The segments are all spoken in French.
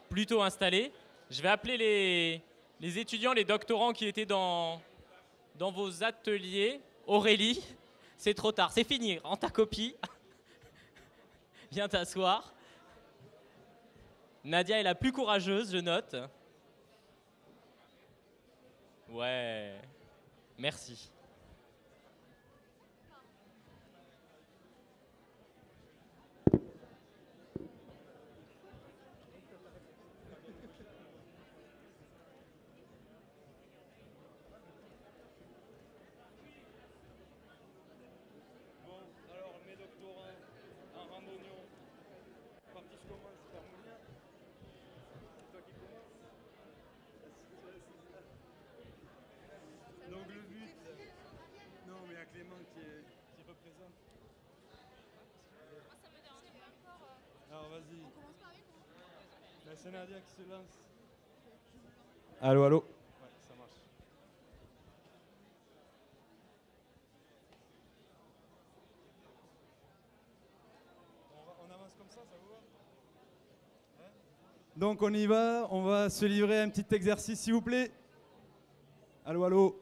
Plutôt installés. Je vais appeler les étudiants, les doctorants qui étaient dans vos ateliers. Aurélie, c'est trop tard, c'est fini, rends ta copie. Viens t'asseoir. Nadia est la plus courageuse, je note. Ouais, merci. Alors vas-y. C'est Nadia qui se lance. Allô, allô. Ouais, ça marche. On avance comme ça vous va hein? Donc on y va, on va se livrer à un petit exercice s'il vous plaît. Allô, allô.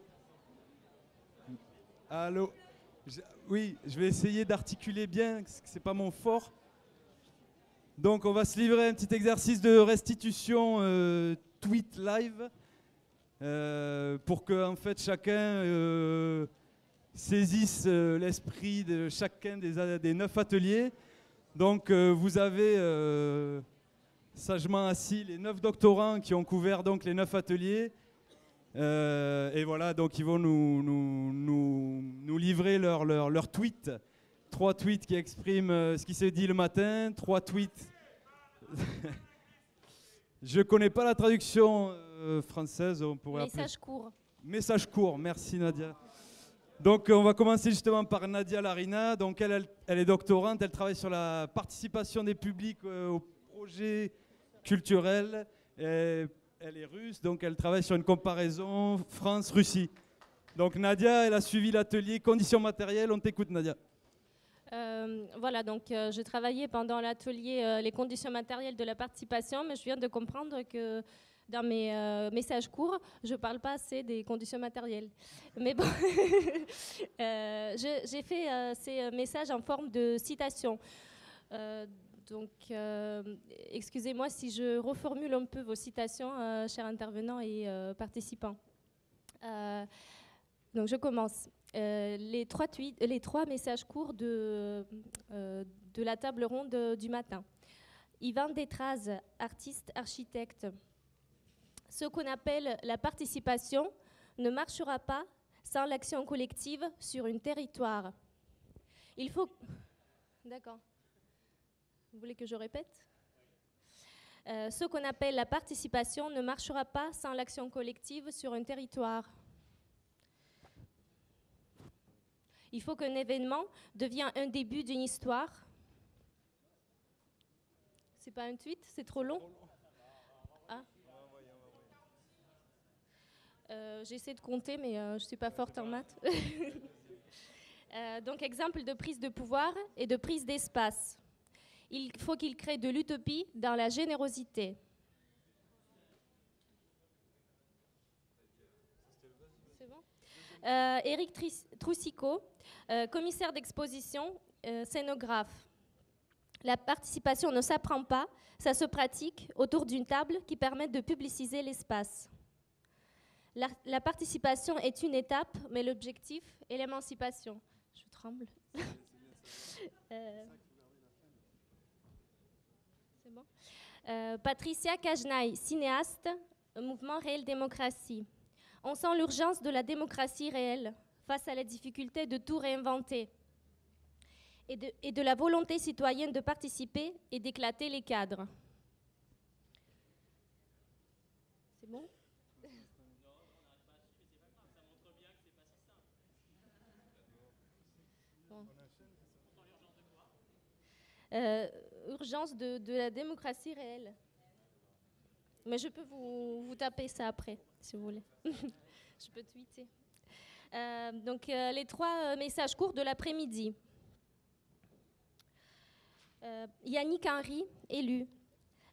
Allô. Oui, je vais essayer d'articuler bien, c'est pas mon fort. Donc on va se livrer à un petit exercice de restitution tweet live pour que en fait chacun saisisse l'esprit de chacun des 9 ateliers. Donc vous avez sagement assis les 9 doctorants qui ont couvert donc les 9 ateliers. Et voilà, donc ils vont nous livrer leur tweet. 3 tweets qui expriment ce qui s'est dit le matin, 3 tweets. Je ne connais pas la traduction française. On pourrait Message court. Message court, merci Nadia. Donc on va commencer justement par Nadia Larina. Donc elle est doctorante, elle travaille sur la participation des publics aux projets culturels. Elle est russe, donc elle travaille sur une comparaison France-Russie. Donc Nadia, elle a suivi l'atelier conditions matérielles. On t'écoute Nadia. Voilà, donc j'ai travaillé pendant l'atelier les conditions matérielles de la participation, mais je viens de comprendre que dans mes messages courts, je ne parle pas assez des conditions matérielles. Mais bon, j'ai fait ces messages en forme de citation. Donc, excusez-moi si je reformule un peu vos citations, chers intervenants et participants. Donc, je commence. Les trois messages courts de la table ronde du matin. Yvan Détraz, artiste, architecte. Ce qu'on appelle la participation ne marchera pas sans l'action collective sur un territoire. Il faut... D'accord. Vous voulez que je répète ? Ce qu'on appelle la participation ne marchera pas sans l'action collective sur un territoire. Il faut qu'un événement devienne un début d'une histoire. C'est pas un tweet, c'est trop long. Ah. J'essaie de compter, mais je ne suis pas forte en maths. Donc, exemple de prise de pouvoir et de prise d'espace. Il faut qu'il crée de l'utopie dans la générosité. C'est bon ? Éric Troussicot, commissaire d'exposition, scénographe. La participation ne s'apprend pas, ça se pratique autour d'une table qui permet de publiciser l'espace. La participation est une étape, mais l'objectif est l'émancipation. Je tremble. C'est bon. Patricia Cajnaï, cinéaste, mouvement Réelle Démocratie. On sent l'urgence de la démocratie réelle face à la difficulté de tout réinventer et de la volonté citoyenne de participer et d'éclater les cadres. C'est bon ? Bon. Urgence de la démocratie réelle. Mais je peux vous taper ça après, si vous voulez. Je peux tweeter. Donc, les 3 messages courts de l'après-midi. Yannick Henry, élu.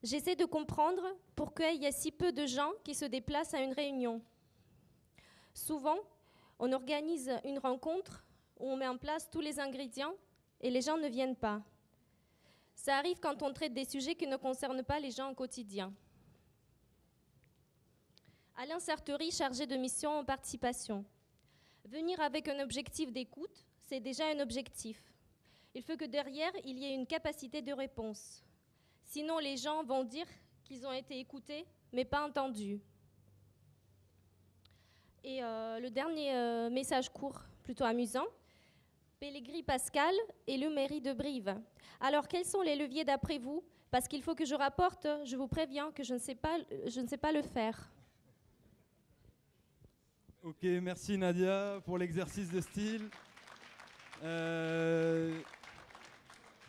J'essaie de comprendre pourquoi il y a si peu de gens qui se déplacent à une réunion. Souvent, on organise une rencontre où on met en place tous les ingrédients et les gens ne viennent pas. Ça arrive quand on traite des sujets qui ne concernent pas les gens au quotidien. Alain Sartori, chargé de mission en participation. Venir avec un objectif d'écoute, c'est déjà un objectif. Il faut que derrière, il y ait une capacité de réponse. Sinon, les gens vont dire qu'ils ont été écoutés, mais pas entendus. Et le dernier message court, plutôt amusant. Pellegrini Pascal, élu mairie de Brive. Alors, quels sont les leviers d'après vous? Parce qu'il faut que je rapporte, je vous préviens que je ne sais pas le faire. Ok, merci Nadia pour l'exercice de style.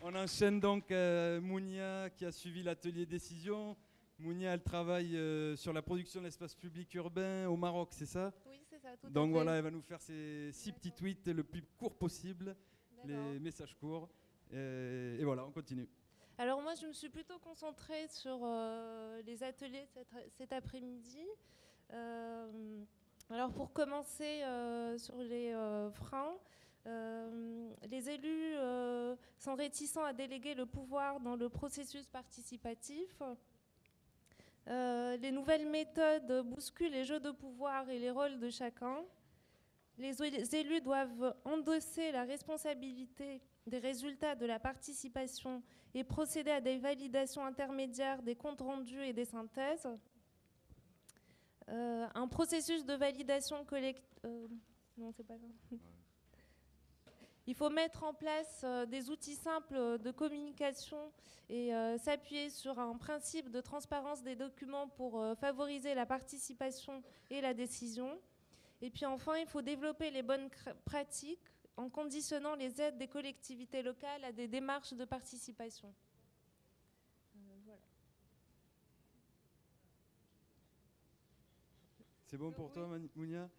On enchaîne donc Mounia qui a suivi l'atelier décision. Mounia, elle travaille sur la production de l'espace public urbain au Maroc, c'est ça? Oui, c'est ça, tout à fait. Donc voilà, elle va nous faire ses 6 petits tweets le plus court possible, les messages courts. Et voilà, on continue. Alors moi, je me suis plutôt concentrée sur les ateliers cet après-midi. Alors pour commencer sur les freins, les élus sont réticents à déléguer le pouvoir dans le processus participatif. Les nouvelles méthodes bousculent les jeux de pouvoir et les rôles de chacun. Les élus doivent endosser la responsabilité des résultats de la participation et procéder à des validations intermédiaires des comptes rendus et des synthèses. Un processus de validation collective... non, c'est pas ça. Il faut mettre en place des outils simples de communication et s'appuyer sur un principe de transparence des documents pour favoriser la participation et la décision. Et puis enfin, il faut développer les bonnes pratiques en conditionnant les aides des collectivités locales à des démarches de participation. Voilà. C'est bon pour toi, Mounia?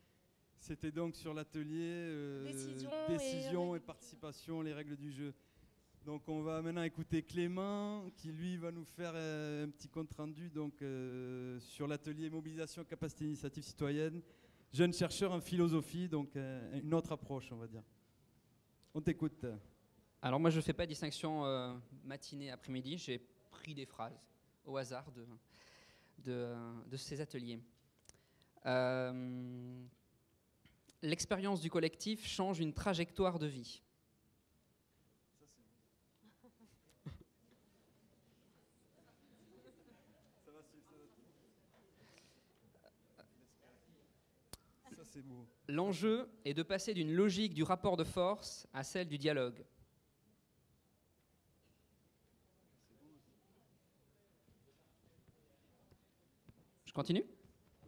C'était donc sur l'atelier décision et participation, les règles du jeu. Donc on va maintenant écouter Clément qui lui va nous faire un petit compte rendu donc, sur l'atelier mobilisation capacité d'initiative citoyenne, jeune chercheur en philosophie, donc une autre approche on va dire. On t'écoute. Alors moi je ne fais pas de distinction matinée après-midi, j'ai pris des phrases au hasard de ces ateliers. L'expérience du collectif change une trajectoire de vie. Ça, c'est beau. L'enjeu est de passer d'une logique du rapport de force à celle du dialogue. Je continue ?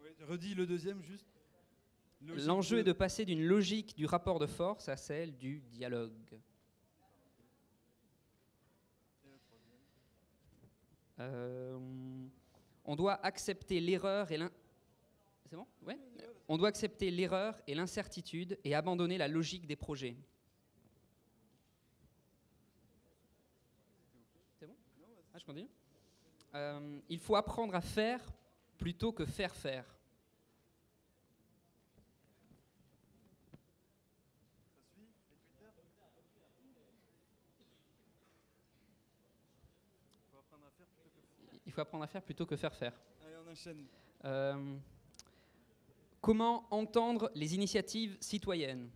Oui, redis le deuxième juste. L'enjeu est de passer d'une logique du rapport de force à celle du dialogue. On doit accepter l'erreur et C'est bon ? Ouais. On doit accepter l'erreur et l'incertitude et abandonner la logique des projets. C'est bon ? Ah, je continue ? Il faut apprendre à faire plutôt que faire faire. Il faut apprendre à faire plutôt que faire faire. Allez, on enchaîne. Comment entendre les initiatives citoyennes ?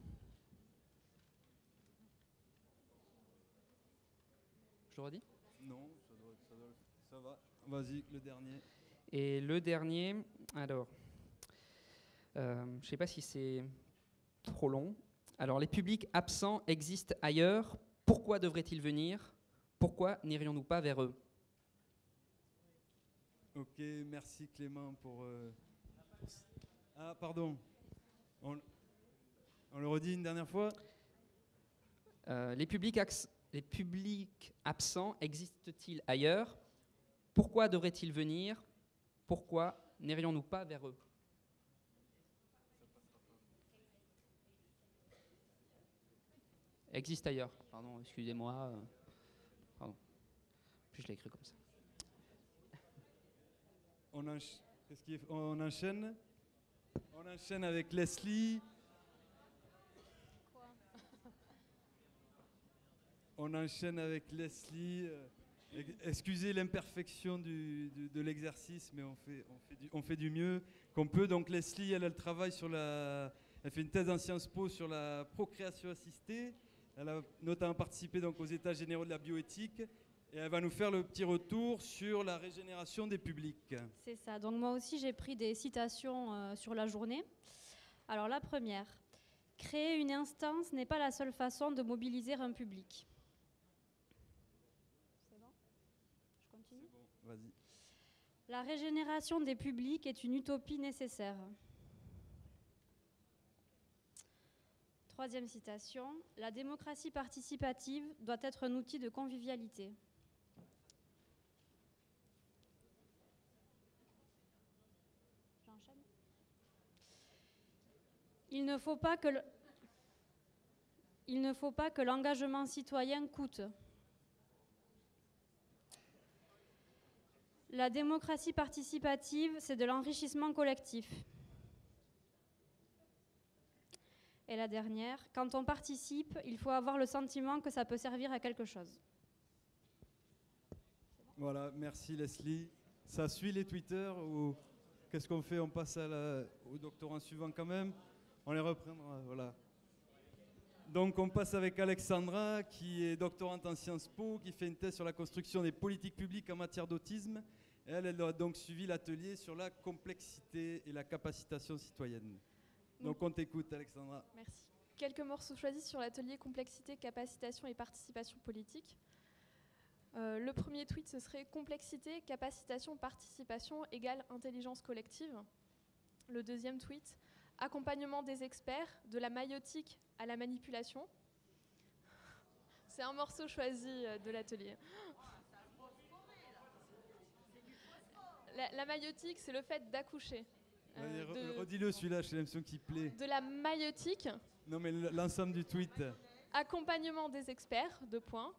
Je le redis ? Non, ça va. Vas-y, le dernier. Et le dernier, alors, je ne sais pas si c'est trop long. Alors, les publics absents existent ailleurs. Pourquoi devraient-ils venir ? Pourquoi n'irions-nous pas vers eux ? Ok, merci Clément pour... Ah, pardon. On le redit une dernière fois ? Les publics absents existent-ils ailleurs ? Pourquoi devraient-ils venir ? Pourquoi n'irions-nous pas vers eux ? Existe ailleurs. Pardon, excusez-moi. Pardon. Puis je l'ai écrit comme ça. On enchaîne. On enchaîne avec Leslie. On enchaîne avec Leslie. Excusez l'imperfection de l'exercice, mais on fait du mieux qu'on peut. Donc Leslie, elle travaille elle fait une thèse en Sciences Po sur la procréation assistée. Elle a notamment participé donc aux États généraux de la bioéthique. Et elle va nous faire le petit retour sur la régénération des publics. C'est ça. Donc moi aussi, j'ai pris des citations sur la journée. Alors la première, créer une instance n'est pas la seule façon de mobiliser un public. C'est bon ? Je continue ? C'est bon, vas-y. La régénération des publics est une utopie nécessaire. Troisième citation, la démocratie participative doit être un outil de convivialité. J'enchaîne. Il ne faut pas que l'engagement citoyen coûte. La démocratie participative, c'est de l'enrichissement collectif. Et la dernière, quand on participe, il faut avoir le sentiment que ça peut servir à quelque chose. Voilà, merci Leslie. Ça suit les Twitter ou qu'est-ce qu'on fait? On passe au doctorant suivant quand même. On les reprendra, voilà. Donc on passe avec Alexandra, qui est doctorante en Sciences Po, qui fait une thèse sur la construction des politiques publiques en matière d'autisme. Elle a donc suivi l'atelier sur la complexité et la capacitation citoyenne. Donc on t'écoute, Alexandra. Merci. Quelques morceaux choisis sur l'atelier complexité, capacitation et participation politique. Le premier tweet, ce serait complexité, capacitation, participation égale intelligence collective. Le deuxième tweet, accompagnement des experts, de la maïotique à la manipulation. C'est un morceau choisi de l'atelier. La maïotique, c'est le fait d'accoucher. Redis-le celui-là, j'ai l'impression qu'il plaît. De la maïotique. Non mais l'ensemble du tweet. Accompagnement des experts, 2 points.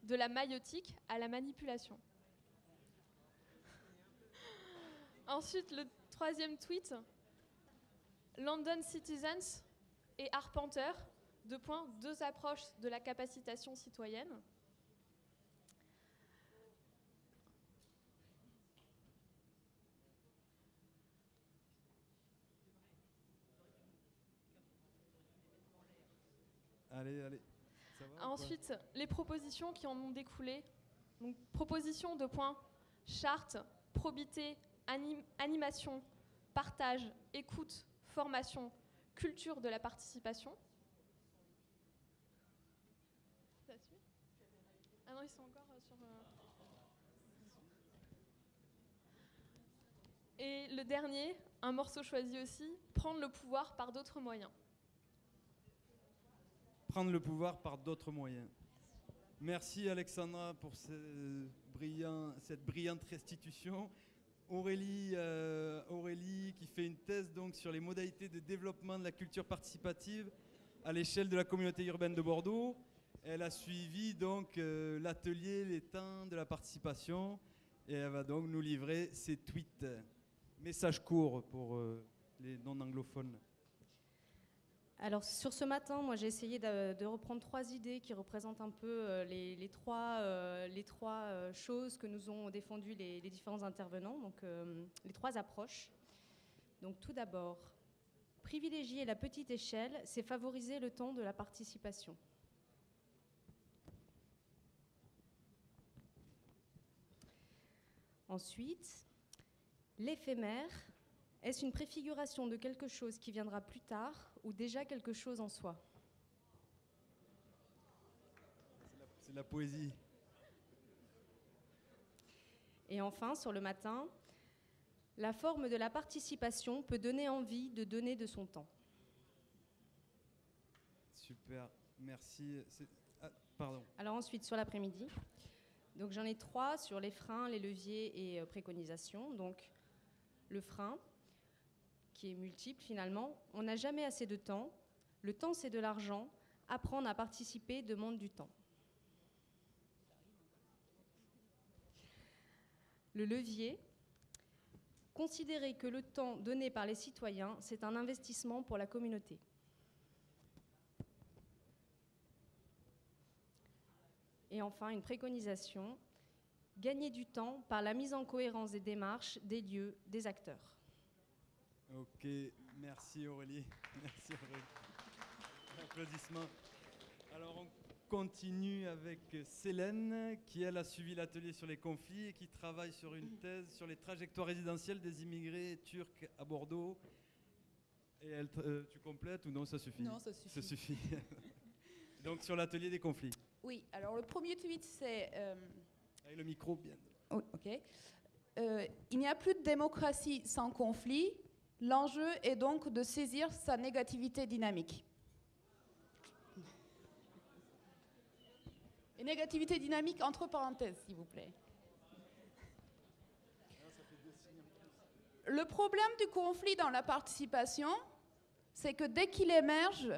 De la maïotique à la manipulation. Ensuite, le troisième tweet. London Citizens et Arpenter, 2 points, 2 approches de la capacitation citoyenne. Allez. Ça va, ensuite, les propositions qui en ont découlé. Donc, proposition de points, charte, probité, animation, partage, écoute, formation, culture de la participation. Ça suit ? Ah non, ils sont encore sur... Et le dernier, un morceau choisi aussi, prendre le pouvoir par d'autres moyens. Prendre le pouvoir par d'autres moyens. Merci Alexandra pour cette brillante restitution. Aurélie qui fait une thèse donc sur les modalités de développement de la culture participative à l'échelle de la communauté urbaine de Bordeaux. Elle a suivi donc l'atelier Les temps de la participation et elle va donc nous livrer ses tweets. Message court pour les non-anglophones. Alors sur ce matin, moi j'ai essayé de reprendre 3 idées qui représentent un peu les trois choses que nous ont défendues les différents intervenants, donc les 3 approches. Donc tout d'abord, privilégier la petite échelle, c'est favoriser le temps de la participation. Ensuite, l'éphémère, est-ce une préfiguration de quelque chose qui viendra plus tard ou déjà quelque chose en soi? C'est la poésie. Et enfin, sur le matin, la forme de la participation peut donner envie de donner de son temps. Super, merci. Pardon. Alors ensuite, sur l'après-midi, donc j'en ai 3 sur les freins, les leviers et préconisations. Donc le frein, qui est multiple finalement. On n'a jamais assez de temps. Le temps, c'est de l'argent. Apprendre à participer demande du temps. Le levier, Considérer que le temps donné par les citoyens, c'est un investissement pour la communauté. Et enfin, une préconisation, gagner du temps par la mise en cohérence des démarches, des lieux, des acteurs. Ok, merci Aurélie. Merci Aurélie. Applaudissements. Alors on continue avec Célène, qui elle a suivi l'atelier sur les conflits et qui travaille sur une thèse sur les trajectoires résidentielles des immigrés turcs à Bordeaux. Et elle, tu complètes ou non, ça suffit? Non, ça suffit. Ça suffit. Donc sur l'atelier des conflits. Oui, alors le premier tweet, c'est... Avec le micro bien. Oui, ok. Il n'y a plus de démocratie sans conflit. L'enjeu est donc de saisir sa négativité dynamique. Et négativité dynamique entre parenthèses, s'il vous plaît. Le problème du conflit dans la participation, c'est que dès qu'il émerge,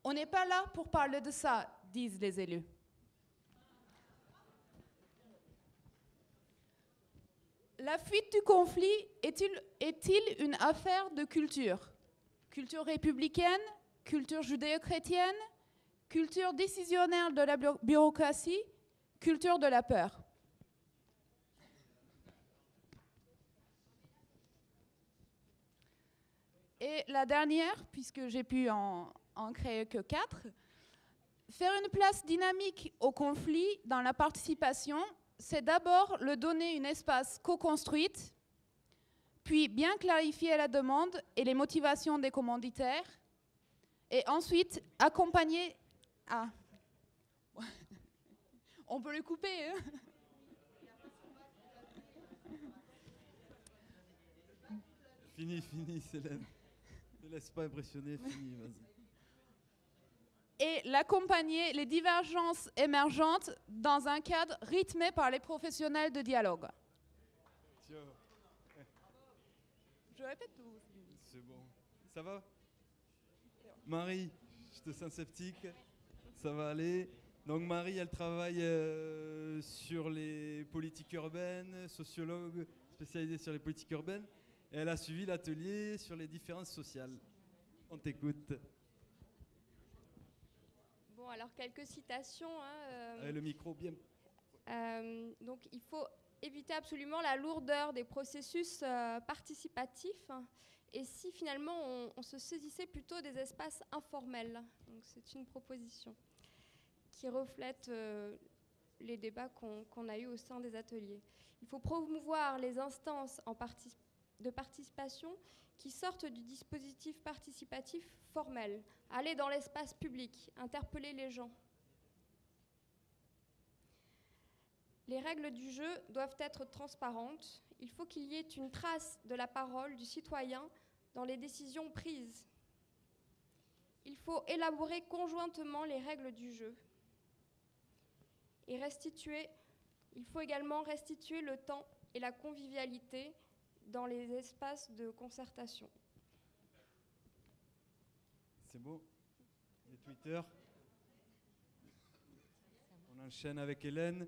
on n'est pas là pour parler de ça, disent les élus. La fuite du conflit est-il une affaire de culture? Culture républicaine, culture judéo-chrétienne, culture décisionnaire de la bureaucratie, culture de la peur. Et la dernière, puisque j'ai pu en créer que 4, faire une place dynamique au conflit dans la participation, c'est d'abord le donner une espace co-construite, puis bien clarifier la demande et les motivations des commanditaires, et ensuite accompagner... Ah, on peut le couper, hein? Fini, Célène. Ne laisse pas impressionner, fini, vas-y. Et l'accompagner les divergences émergentes dans un cadre rythmé par les professionnels de dialogue. Je répète tout. C'est bon. Ça va? Marie, je te sens sceptique. Ça va aller. Donc Marie, elle travaille sur les politiques urbaines, sociologue spécialisée sur les politiques urbaines. Et elle a suivi l'atelier sur les différences sociales. On t'écoute. Bon, alors quelques citations. Avec le micro bien. Donc, il faut éviter absolument la lourdeur des processus participatifs. Et si finalement on se saisissait plutôt des espaces informels. Donc, c'est une proposition qui reflète les débats qu'on a eus au sein des ateliers. Il faut promouvoir les instances de participation qui sortent du dispositif participatif formel, aller dans l'espace public, interpeller les gens. Les règles du jeu doivent être transparentes. Il faut qu'il y ait une trace de la parole du citoyen dans les décisions prises. Il faut élaborer conjointement les règles du jeu. Et il faut également restituer le temps et la convivialité dans les espaces de concertation. C'est beau. Les Twitter. On enchaîne avec Hélène.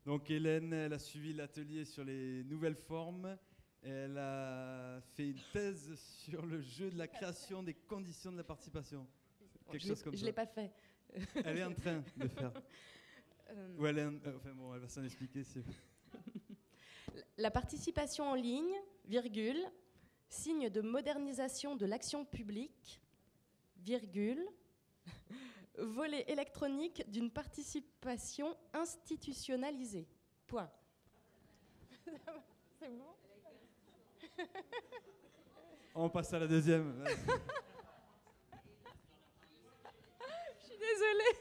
Donc Hélène, elle a suivi l'atelier sur les nouvelles formes. Elle a fait une thèse sur le jeu de la création des conditions de la participation. Quelque chose comme ça. Je ne l'ai pas fait. Elle est en train de faire. Ou elle va s'en expliquer. La participation en ligne, virgule, signe de modernisation de l'action publique, virgule, volet électronique d'une participation institutionnalisée. Point. C'est bon? On passe à la deuxième. Je suis désolée.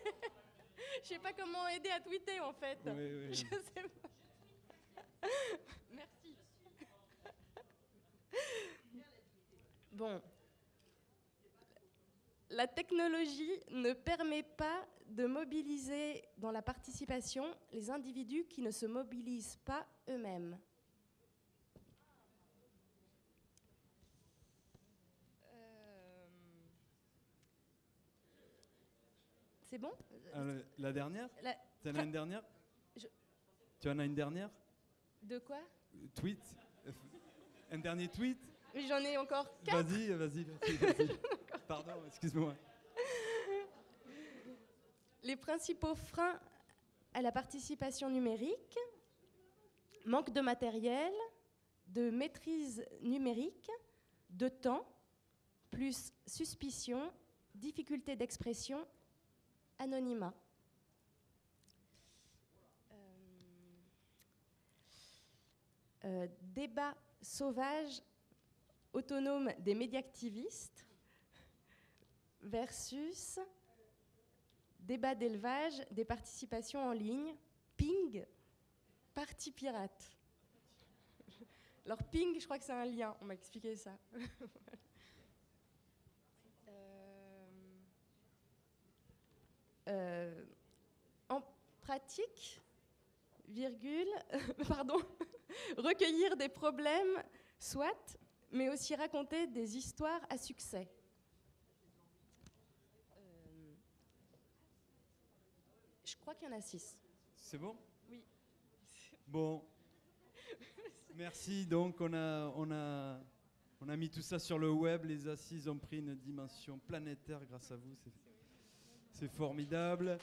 Je ne sais pas comment aider à tweeter en fait. Oui. Je sais pas. Merci. Bon. La technologie ne permet pas de mobiliser dans la participation les individus qui ne se mobilisent pas eux-mêmes. C'est bon? La dernière? Tu en as une dernière? Tu en as une dernière? De quoi? Tweet? Un dernier tweet? Mais j'en ai encore 4. Vas-y. Pardon, excuse-moi. Les principaux freins à la participation numérique: manque de matériel, de maîtrise numérique, de temps, plus suspicion, difficulté d'expression, anonymat. Débat sauvage autonome des médiactivistes versus débat d'élevage des participations en ligne, ping, parti pirate. Alors ping, je crois que c'est un lien, on m'a expliqué ça. En pratique, virgule, pardon, recueillir des problèmes, soit, mais aussi raconter des histoires à succès. Je crois qu'il y en a 6. C'est bon? Oui. Bon. Merci. Donc, on a mis tout ça sur le web. Les assises ont pris une dimension planétaire grâce à vous. C'est formidable.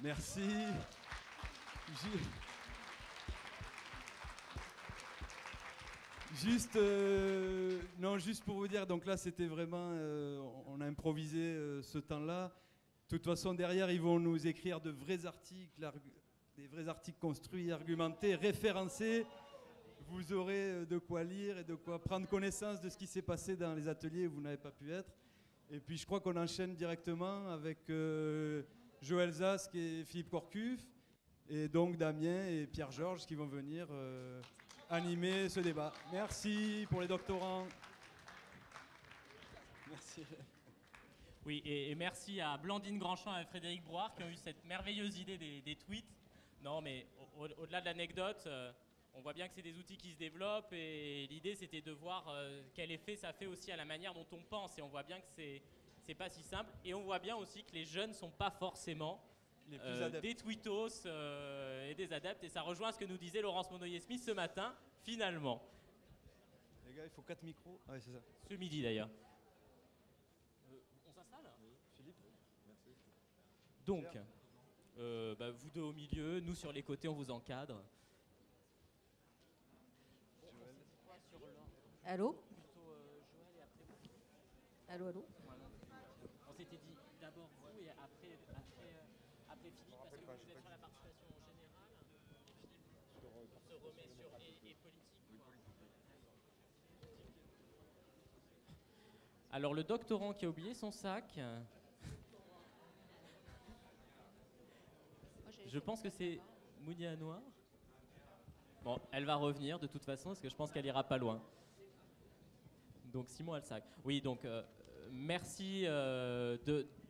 Merci. Juste pour vous dire, donc là c'était vraiment, on a improvisé ce temps-là. De toute façon, derrière, ils vont nous écrire de vrais articles, des vrais articles construits, argumentés, référencés. Vous aurez de quoi lire et de quoi prendre connaissance de ce qui s'est passé dans les ateliers où vous n'avez pas pu être. Et puis je crois qu'on enchaîne directement avec Joël Zask et Philippe Corcuff, et donc Damien et Pierre-Georges qui vont venir animer ce débat. Merci pour les doctorants. Merci. Oui, et merci à Blandine Grandchamp et à Frédéric Brouard qui ont eu cette merveilleuse idée des tweets. Non, mais au-delà de l'anecdote, on voit bien que c'est des outils qui se développent et l'idée c'était de voir quel effet ça fait aussi à la manière dont on pense. Et on voit bien que c'est pas si simple. Et on voit bien aussi que les jeunes ne sont pas forcément des tweetos et des adeptes. Et ça rejoint ce que nous disait Laurence Monnoyer-Smith ce matin, finalement. Les gars, il faut 4 micros. Ah oui, c'est ça. Ce midi d'ailleurs. On s'installe ? Philippe, merci. Donc, vous deux au milieu, nous sur les côtés, on vous encadre. Allô? Allô? On s'était dit d'abord vous et après Philippe, parce que vous êtes sur la participation en général. Philippe se remet sur et politique. Alors le doctorant qui a oublié son sac, je pense que c'est Mounia Noir. Bon, elle va revenir de toute façon parce que je pense qu'elle ira pas loin. Donc Simon Alsac. Oui, donc merci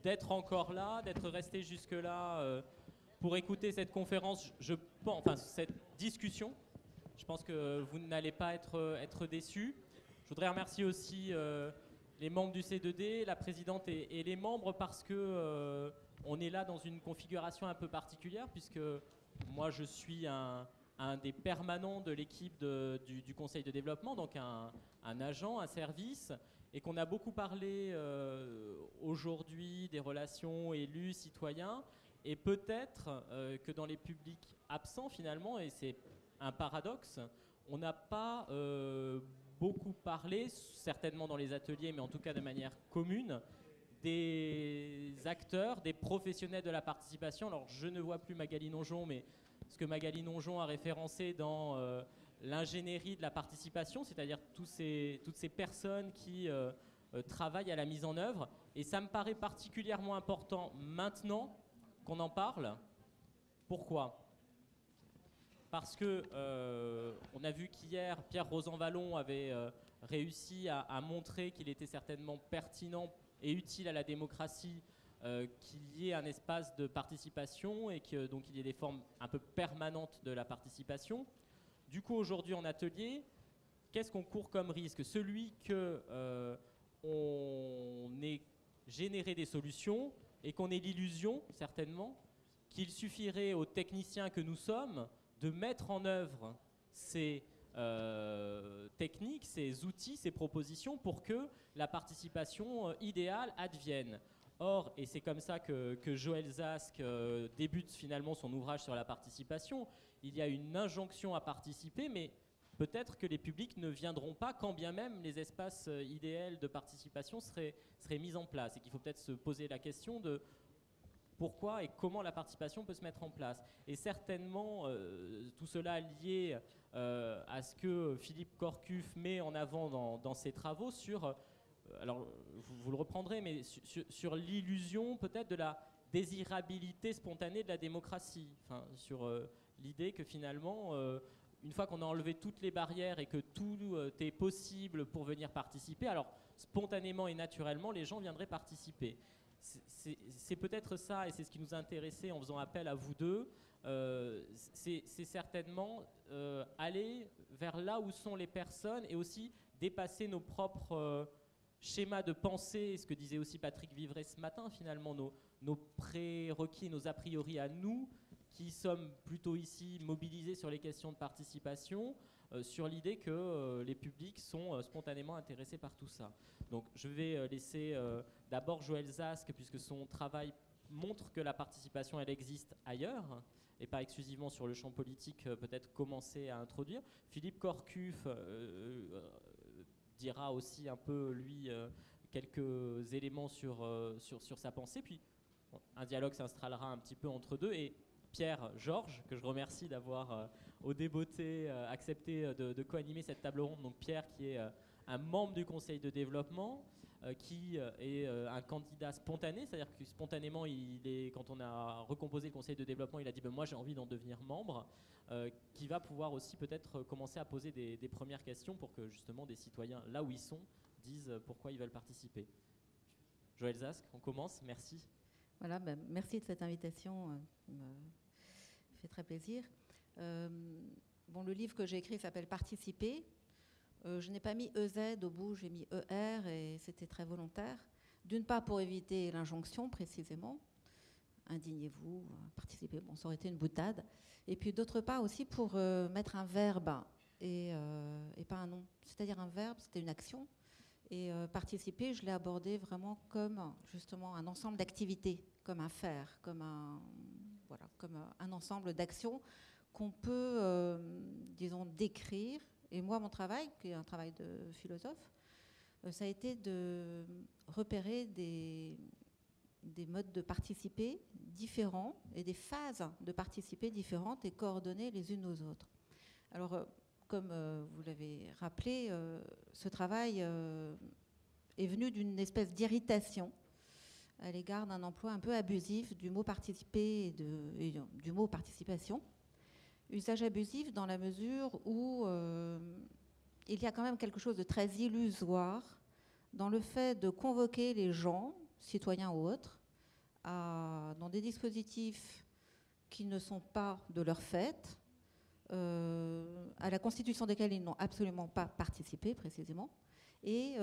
d'être encore là, d'être resté jusque-là pour écouter cette conférence, cette discussion. Je pense que vous n'allez pas être déçus. Je voudrais remercier aussi les membres du C2D, la présidente et les membres parce que on est là dans une configuration un peu particulière puisque moi je suis un des permanents de l'équipe du Conseil de développement, donc un agent, un service, et qu'on a beaucoup parlé aujourd'hui des relations élus, citoyens, et peut-être que dans les publics absents finalement, et c'est un paradoxe, on n'a pas beaucoup parlé, certainement dans les ateliers, mais en tout cas de manière commune, des acteurs, des professionnels de la participation. Alors je ne vois plus Magali Nonjon, mais ce que Magali Nonjon a référencé dans l'ingénierie de la participation, c'est-à-dire toutes ces personnes qui travaillent à la mise en œuvre. Et ça me paraît particulièrement important maintenant qu'on en parle. Pourquoi ? Parce que on a vu qu'hier, Pierre Rosanvallon avait réussi à montrer qu'il était certainement pertinent et utile à la démocratie qu'il y ait un espace de participation et que donc il y ait des formes un peu permanentes de la participation. Du coup, aujourd'hui en atelier, qu'est-ce qu'on court comme risque ? Celui que on ait généré des solutions et qu'on ait l'illusion, certainement, qu'il suffirait aux techniciens que nous sommes de mettre en œuvre ces techniques, ces outils, ces propositions pour que la participation idéale advienne. Or, et c'est comme ça que Joël Zask débute finalement son ouvrage sur la participation, il y a une injonction à participer, mais peut-être que les publics ne viendront pas quand bien même les espaces idéaux de participation seraient mis en place, et qu'il faut peut-être se poser la question de pourquoi et comment la participation peut se mettre en place. Et certainement, tout cela lié à ce que Philippe Corcuff met en avant dans ses travaux sur, alors vous le reprendrez, mais sur l'illusion peut-être de la désirabilité spontanée de la démocratie, enfin, sur l'idée que finalement, une fois qu'on a enlevé toutes les barrières et que tout est possible pour venir participer, alors spontanément et naturellement, les gens viendraient participer. C'est peut-être ça, et c'est ce qui nous a intéressés en faisant appel à vous deux, c'est certainement aller vers là où sont les personnes et aussi dépasser nos propres schémas de pensée, ce que disait aussi Patrick Vivray ce matin, finalement, nos prérequis, nos a priori à nous, qui sommes plutôt ici mobilisés sur les questions de participation, sur l'idée que les publics sont spontanément intéressés par tout ça. Donc je vais laisser d'abord Joël Zask, puisque son travail montre que la participation, elle existe ailleurs, et pas exclusivement sur le champ politique, peut-être commencer à introduire. Philippe Corcuff dira aussi un peu, lui, quelques éléments sur sa pensée, puis bon, un dialogue s'installera un petit peu entre deux, et Pierre Georges, que je remercie d'avoir au débeauté accepté de co-animer cette table ronde. Donc Pierre, qui est un membre du conseil de développement, qui est un candidat spontané, c'est-à-dire que spontanément, quand on a recomposé le conseil de développement, il a dit moi j'ai envie d'en devenir membre, qui va pouvoir aussi peut-être commencer à poser des premières questions pour que justement des citoyens, là où ils sont, disent pourquoi ils veulent participer. Joël Zask, on commence, merci. Voilà, merci de cette invitation, me fait très plaisir. Le livre que j'ai écrit s'appelle « Participer ». Je n'ai pas mis EZ au bout, j'ai mis ER et c'était très volontaire. D'une part pour éviter l'injonction précisément, indignez-vous, participez, bon ça aurait été une boutade. Et puis d'autre part aussi pour mettre un verbe et pas un nom. C'est-à-dire un verbe, c'était une action. Et participer, je l'ai abordé vraiment comme justement un ensemble d'activités, comme un faire, comme un ensemble d'actions qu'on peut, disons, décrire. Et moi, mon travail, qui est un travail de philosophe, ça a été de repérer des modes de participer différents et des phases de participer différentes et coordonnées les unes aux autres. Alors, comme vous l'avez rappelé, ce travail est venu d'une espèce d'irritation à l'égard d'un emploi un peu abusif du mot participer et du mot participation. Usage abusif dans la mesure où il y a quand même quelque chose de très illusoire dans le fait de convoquer les gens, citoyens ou autres, dans des dispositifs qui ne sont pas de leur fait, à la constitution desquels ils n'ont absolument pas participé précisément, et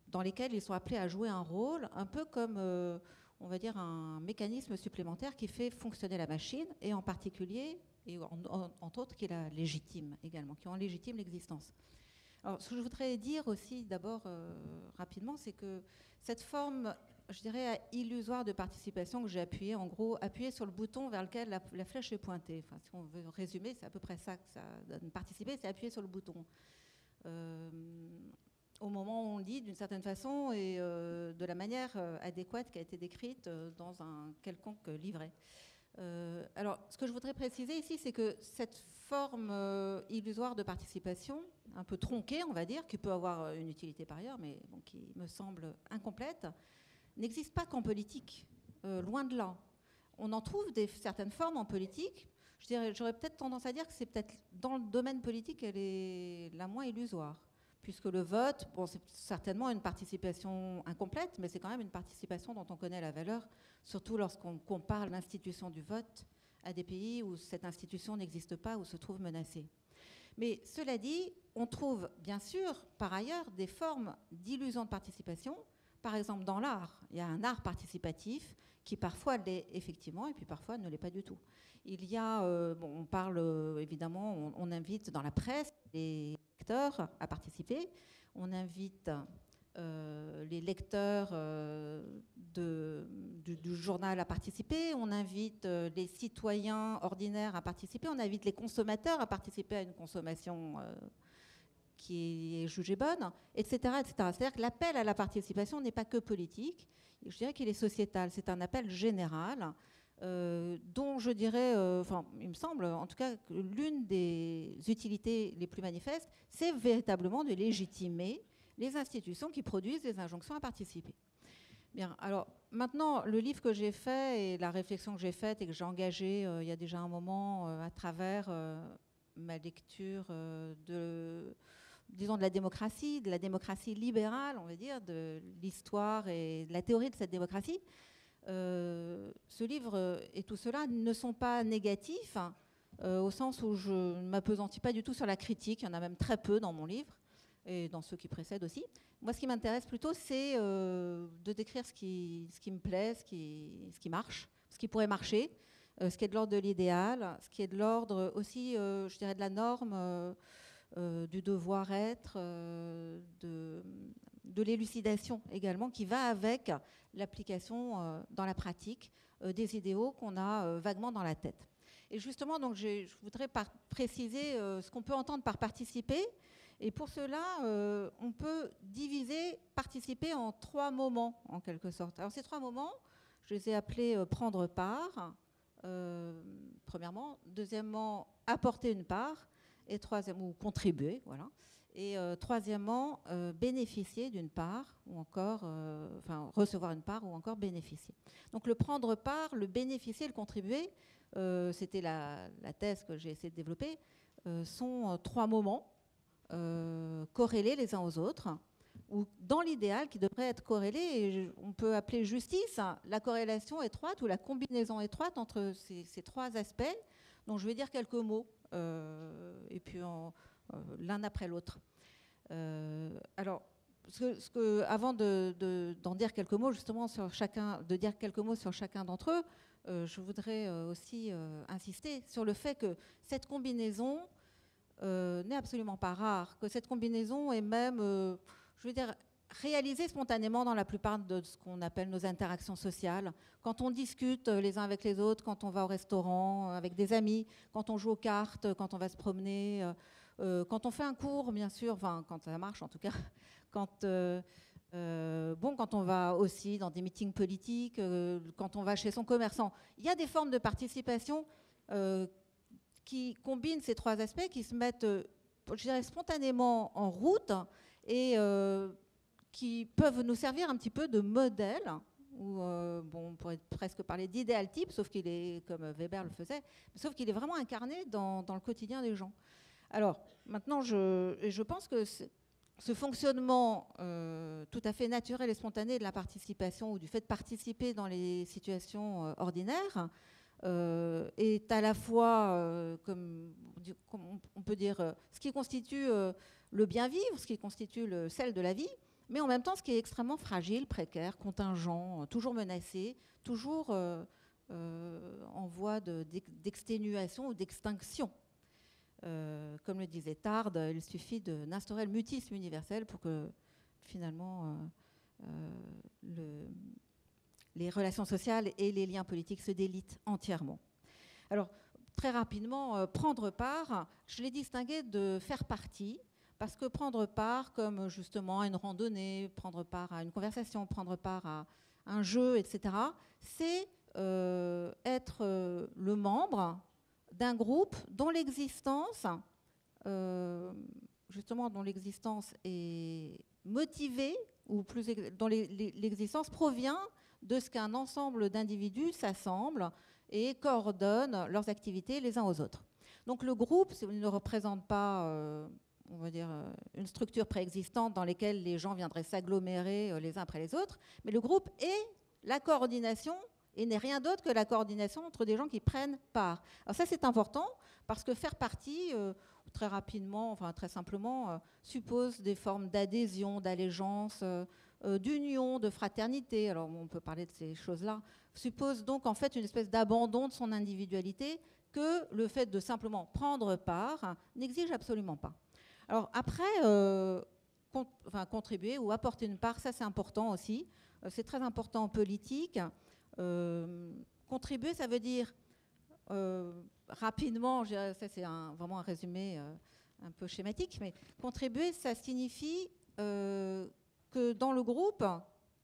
dans lesquels ils sont appelés à jouer un rôle, un peu comme, on va dire, un mécanisme supplémentaire qui fait fonctionner la machine, et en particulier, et entre autres, qui la légitime également, qui en légitime l'existence. Alors, ce que je voudrais dire aussi, d'abord, rapidement, c'est que cette forme, je dirais, illusoire de participation que j'ai appuyée, en gros, appuyée sur le bouton vers lequel la flèche est pointée. Enfin, si on veut résumer, c'est à peu près ça que ça donne. Participer, c'est appuyer sur le bouton. Au moment où on le dit, d'une certaine façon, et de la manière adéquate qui a été décrite dans un quelconque livret. Alors, ce que je voudrais préciser ici, c'est que cette forme illusoire de participation, un peu tronquée, on va dire, qui peut avoir une utilité par ailleurs, mais bon, qui me semble incomplète, n'existe pas qu'en politique, loin de là. On en trouve certaines formes en politique. J'aurais peut-être tendance à dire que c'est peut-être dans le domaine politique elle est la moins illusoire, puisque le vote, bon, c'est certainement une participation incomplète, mais c'est quand même une participation dont on connaît la valeur, surtout lorsqu'on compare l'institution du vote à des pays où cette institution n'existe pas, ou se trouve menacée. Mais cela dit, on trouve bien sûr, par ailleurs, des formes d'illusion de participation, Par exemple, dans l'art, il y a un art participatif qui parfois l'est effectivement et puis parfois ne l'est pas du tout. Il y a, on parle évidemment, on invite dans la presse les lecteurs à participer, on invite les lecteurs du journal à participer, on invite les citoyens ordinaires à participer, on invite les consommateurs à participer à une consommation qui est jugée bonne, etc. etc. C'est-à-dire que l'appel à la participation n'est pas que politique, je dirais qu'il est sociétal, c'est un appel général dont je dirais, il me semble en tout cas que l'une des utilités les plus manifestes, c'est véritablement de légitimer les institutions qui produisent des injonctions à participer. Bien, alors maintenant, le livre que j'ai fait et la réflexion que j'ai faite et que j'ai engagée il y a déjà un moment à travers ma lecture de la démocratie libérale, on va dire, de l'histoire et de la théorie de cette démocratie, ce livre et tout cela ne sont pas négatifs, au sens où je ne m'appesantis pas du tout sur la critique, il y en a même très peu dans mon livre, et dans ceux qui précèdent aussi. Moi, ce qui m'intéresse plutôt, c'est de décrire ce qui me plaît, ce qui marche, ce qui pourrait marcher, ce qui est de l'ordre de l'idéal, ce qui est de l'ordre aussi, je dirais, de la norme, du devoir-être, de l'élucidation également, qui va avec l'application dans la pratique des idéaux qu'on a vaguement dans la tête. Et justement, donc, je voudrais préciser ce qu'on peut entendre par participer. Et pour cela, on peut diviser participer en 3 moments, en quelque sorte. Alors ces 3 moments, je les ai appelés prendre part, premièrement. Deuxièmement, apporter une part. Et troisièmement, ou contribuer, voilà. Et troisièmement, bénéficier d'une part, ou encore, recevoir une part, ou encore bénéficier. Donc le prendre part, le bénéficier, le contribuer, c'était la thèse que j'ai essayé de développer, sont 3 moments corrélés les uns aux autres, ou dans l'idéal qui devrait être corrélé, et on peut appeler justice la corrélation étroite ou la combinaison étroite entre ces 3 aspects, dont je vais dire quelques mots, et puis l'un après l'autre. Alors, avant d'en dire quelques mots justement sur chacun, de dire quelques mots sur chacun d'entre eux, je voudrais aussi insister sur le fait que cette combinaison n'est absolument pas rare, que cette combinaison est même, je veux dire, réalisée spontanément dans la plupart de ce qu'on appelle nos interactions sociales. Quand on discute les uns avec les autres, quand on va au restaurant avec des amis, quand on joue aux cartes, quand on va se promener, quand on fait un cours, bien sûr, enfin, quand ça marche en tout cas, quand on va aussi dans des meetings politiques, quand on va chez son commerçant. Il y a des formes de participation qui combinent ces 3 aspects, qui se mettent, je dirais, spontanément en route et qui peuvent nous servir un petit peu de modèle, ou on pourrait presque parler d'idéal type, sauf qu'il est, comme Weber le faisait, sauf qu'il est vraiment incarné dans le quotidien des gens. Alors, maintenant, je pense que ce fonctionnement tout à fait naturel et spontané de la participation, ou du fait de participer dans les situations ordinaires, est à la fois, comme on peut dire, ce qui constitue le bien vivre, ce qui constitue le sel de la vie, mais en même temps ce qui est extrêmement fragile, précaire, contingent, toujours menacé, toujours en voie d'exténuation ou d'extinction. Comme le disait Tarde, il suffit d'instaurer le mutisme universel pour que finalement les relations sociales et les liens politiques se délitent entièrement. Alors, très rapidement, prendre part, je l'ai distingué de faire partie, parce que prendre part, comme justement à une randonnée, prendre part à une conversation, prendre part à un jeu, etc., c'est être le membre d'un groupe dont l'existence, justement, dont l'existence est motivée, ou plus dont l'existence provient de ce qu'un ensemble d'individus s'assemblent et coordonnent leurs activités les uns aux autres. Donc le groupe ne représente pas, on va dire, une structure préexistante dans laquelle les gens viendraient s'agglomérer les uns après les autres, mais le groupe est la coordination et n'est rien d'autre que la coordination entre des gens qui prennent part. Alors ça, c'est important, parce que faire partie, très rapidement, enfin très simplement, suppose des formes d'adhésion, d'allégeance, d'union, de fraternité. Alors on peut parler de ces choses-là. Suppose donc en fait une espèce d'abandon de son individualité que le fait de simplement prendre part n'exige absolument pas. Alors après, contribuer ou apporter une part, ça c'est important aussi. C'est très important en politique. Contribuer, ça veut dire rapidement, ça c'est vraiment un résumé un peu schématique, mais contribuer, ça signifie que dans le groupe,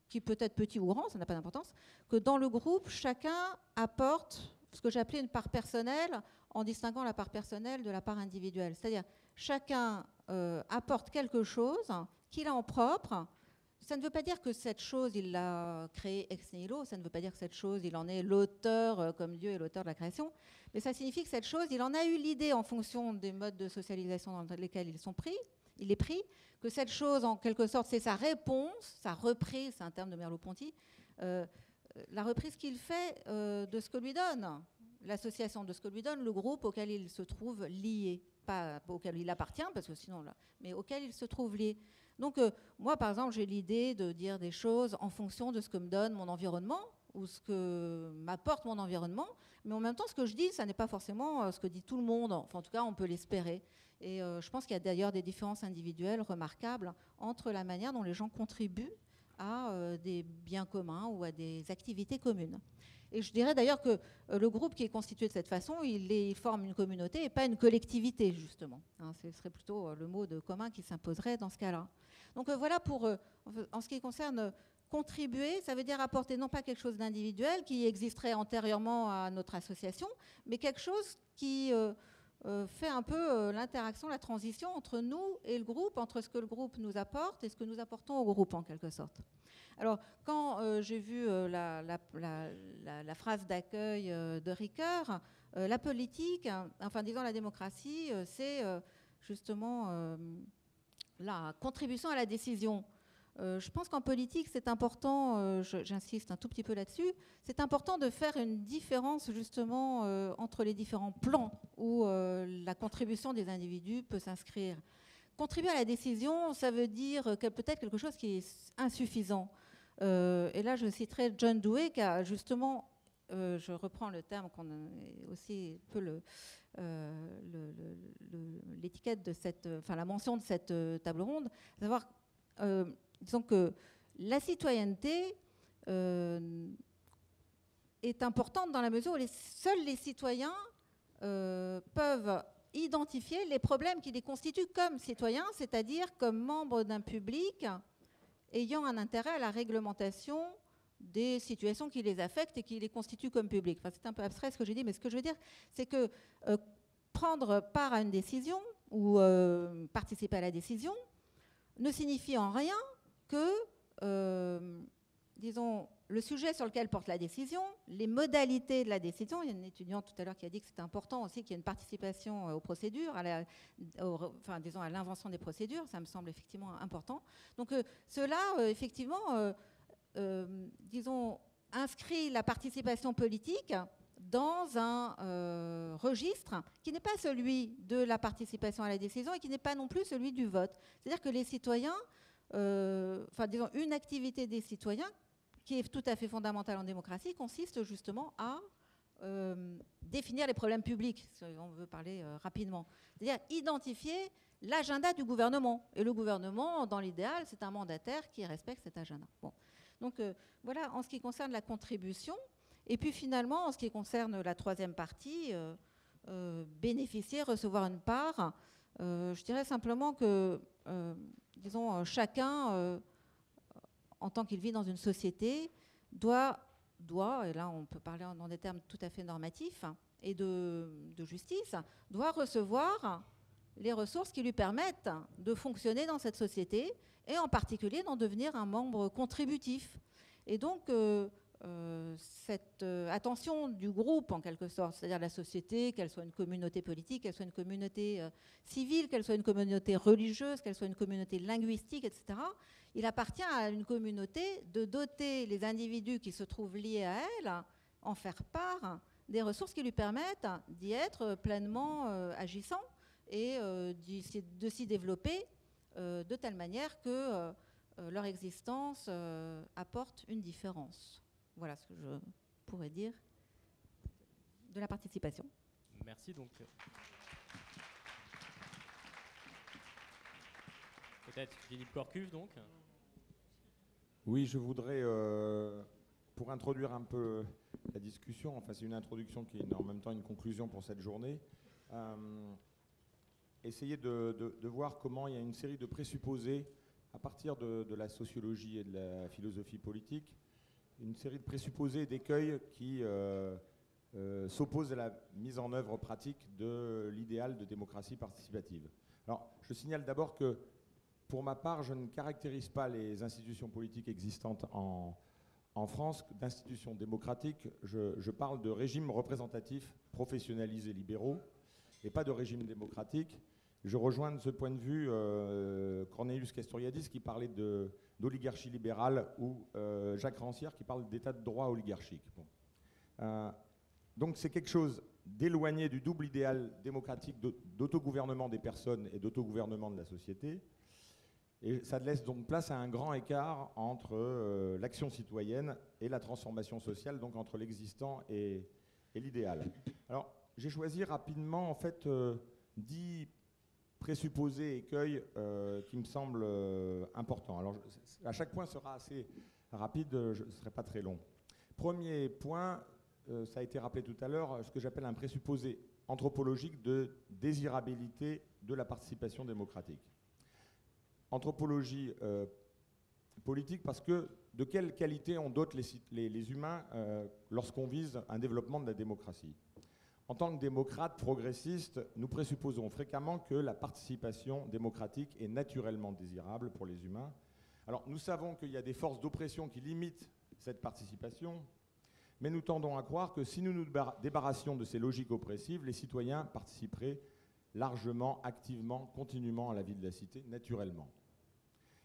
qui peut être petit ou grand, ça n'a pas d'importance, que dans le groupe, chacun apporte ce que j'appelais une part personnelle, en distinguant la part personnelle de la part individuelle. C'est-à-dire, chacun apporte quelque chose qu'il a en propre. Ça ne veut pas dire que cette chose, il l'a créée ex nihilo, ça ne veut pas dire que cette chose, il en est l'auteur, comme Dieu est l'auteur de la création, mais ça signifie que cette chose, il en a eu l'idée en fonction des modes de socialisation dans lesquels il est pris, que cette chose, en quelque sorte, c'est sa réponse, sa reprise, c'est un terme de Merleau-Ponty, la reprise qu'il fait de ce que lui donne l'association, de ce que lui donne le groupe auquel il se trouve lié, pas auquel il appartient, parce que sinon, là, mais auquel il se trouve lié. Donc, moi, par exemple, j'ai l'idée de dire des choses en fonction de ce que me donne mon environnement ou ce que m'apporte mon environnement. Mais en même temps, ce que je dis, ça n'est pas forcément ce que dit tout le monde. Enfin, en tout cas, on peut l'espérer. Et je pense qu'il y a d'ailleurs des différences individuelles remarquables entre la manière dont les gens contribuent à des biens communs ou à des activités communes. Et je dirais d'ailleurs que le groupe qui est constitué de cette façon, il forme une communauté et pas une collectivité, justement. Hein, ce serait plutôt le mot de commun qui s'imposerait dans ce cas-là. Donc voilà pour, en ce qui concerne contribuer, ça veut dire apporter non pas quelque chose d'individuel qui existerait antérieurement à notre association, mais quelque chose qui fait un peu l'interaction, la transition entre nous et le groupe, entre ce que le groupe nous apporte et ce que nous apportons au groupe en quelque sorte. Alors, quand j'ai vu la phrase d'accueil de Ricoeur, la politique, enfin disons la démocratie, c'est justement la contribution à la décision. Je pense qu'en politique, c'est important, j'insiste un tout petit peu là-dessus, c'est important de faire une différence justement entre les différents plans où la contribution des individus peut s'inscrire. Contribuer à la décision, ça veut dire que peut-être quelque chose qui est insuffisant. Et là, je citerai John Dewey qui a justement, je reprends le terme qu'on a aussi un peu l'étiquette de cette, enfin la mention de cette table ronde, à savoir, disons que la citoyenneté est importante dans la mesure où seuls les citoyens peuvent identifier les problèmes qui les constituent comme citoyens, c'est-à-dire comme membres d'un public ayant un intérêt à la réglementation des situations qui les affectent et qui les constituent comme public. Enfin, c'est un peu abstrait ce que j'ai dit, mais ce que je veux dire, c'est que prendre part à une décision ou participer à la décision ne signifie en rien que, disons, le sujet sur lequel porte la décision, les modalités de la décision. Il y a une étudiante tout à l'heure qui a dit que c'était important aussi qu'il y ait une participation aux procédures, enfin, disons, à l'invention des procédures. Ça me semble effectivement important. Donc, cela, effectivement, disons, inscrit la participation politique dans un registre qui n'est pas celui de la participation à la décision et qui n'est pas non plus celui du vote. C'est-à-dire que les citoyens, enfin, disons, une activité des citoyens qui est tout à fait fondamentale en démocratie consiste justement à définir les problèmes publics, si on veut parler rapidement. C'est-à-dire identifier l'agenda du gouvernement. Et le gouvernement, dans l'idéal, c'est un mandataire qui respecte cet agenda. Bon. Donc voilà, en ce qui concerne la contribution. Et puis finalement, en ce qui concerne la troisième partie, bénéficier, recevoir une part, je dirais simplement que, disons, chacun, en tant qu'il vit dans une société, doit, et là on peut parler dans des termes tout à fait normatifs et de justice, doit recevoir les ressources qui lui permettent de fonctionner dans cette société et en particulier d'en devenir un membre contributif. Et donc, cette attention du groupe, en quelque sorte, c'est-à-dire la société, qu'elle soit une communauté politique, qu'elle soit une communauté civile, qu'elle soit une communauté religieuse, qu'elle soit une communauté linguistique, etc., il appartient à une communauté de doter les individus qui se trouvent liés à elle, en faire part des ressources qui lui permettent d'y être pleinement agissants et de s'y développer de telle manière que leur existence apporte une différence. Voilà ce que je pourrais dire de la participation. Merci donc. Peut-être Philippe Corcuve donc. Oui, je voudrais, pour introduire un peu la discussion, enfin c'est une introduction qui est en même temps une conclusion pour cette journée, essayer de voir comment il y a une série de présupposés à partir de la sociologie et de la philosophie politique, une série de présupposés et d'écueils qui s'opposent à la mise en œuvre pratique de l'idéal de démocratie participative. Alors, je signale d'abord que, pour ma part, je ne caractérise pas les institutions politiques existantes en France d'institutions démocratiques. Je parle de régimes représentatifs, professionnalisés, libéraux, et pas de régime démocratique. Je rejoins de ce point de vue Cornelius Castoriadis qui parlait d'oligarchie libérale ou Jacques Rancière qui parle d'état de droit oligarchique. Bon. Donc c'est quelque chose d'éloigné du double idéal démocratique d'autogouvernement des personnes et d'autogouvernement de la société. Et ça laisse donc place à un grand écart entre l'action citoyenne et la transformation sociale, donc entre l'existant et l'idéal. Alors j'ai choisi rapidement en fait 10 présupposés écueils qui me semblent importants. Alors à chaque point sera assez rapide, je ne serai pas très long. Premier point, ça a été rappelé tout à l'heure, ce que j'appelle un présupposé anthropologique de désirabilité de la participation démocratique. Anthropologie politique parce que de quelle qualité on dote les humains lorsqu'on vise un développement de la démocratie. En tant que démocrates progressistes, nous présupposons fréquemment que la participation démocratique est naturellement désirable pour les humains. Alors nous savons qu'il y a des forces d'oppression qui limitent cette participation, mais nous tendons à croire que si nous nous débarrassions de ces logiques oppressives, les citoyens participeraient largement, activement, continuellement à la vie de la cité, naturellement.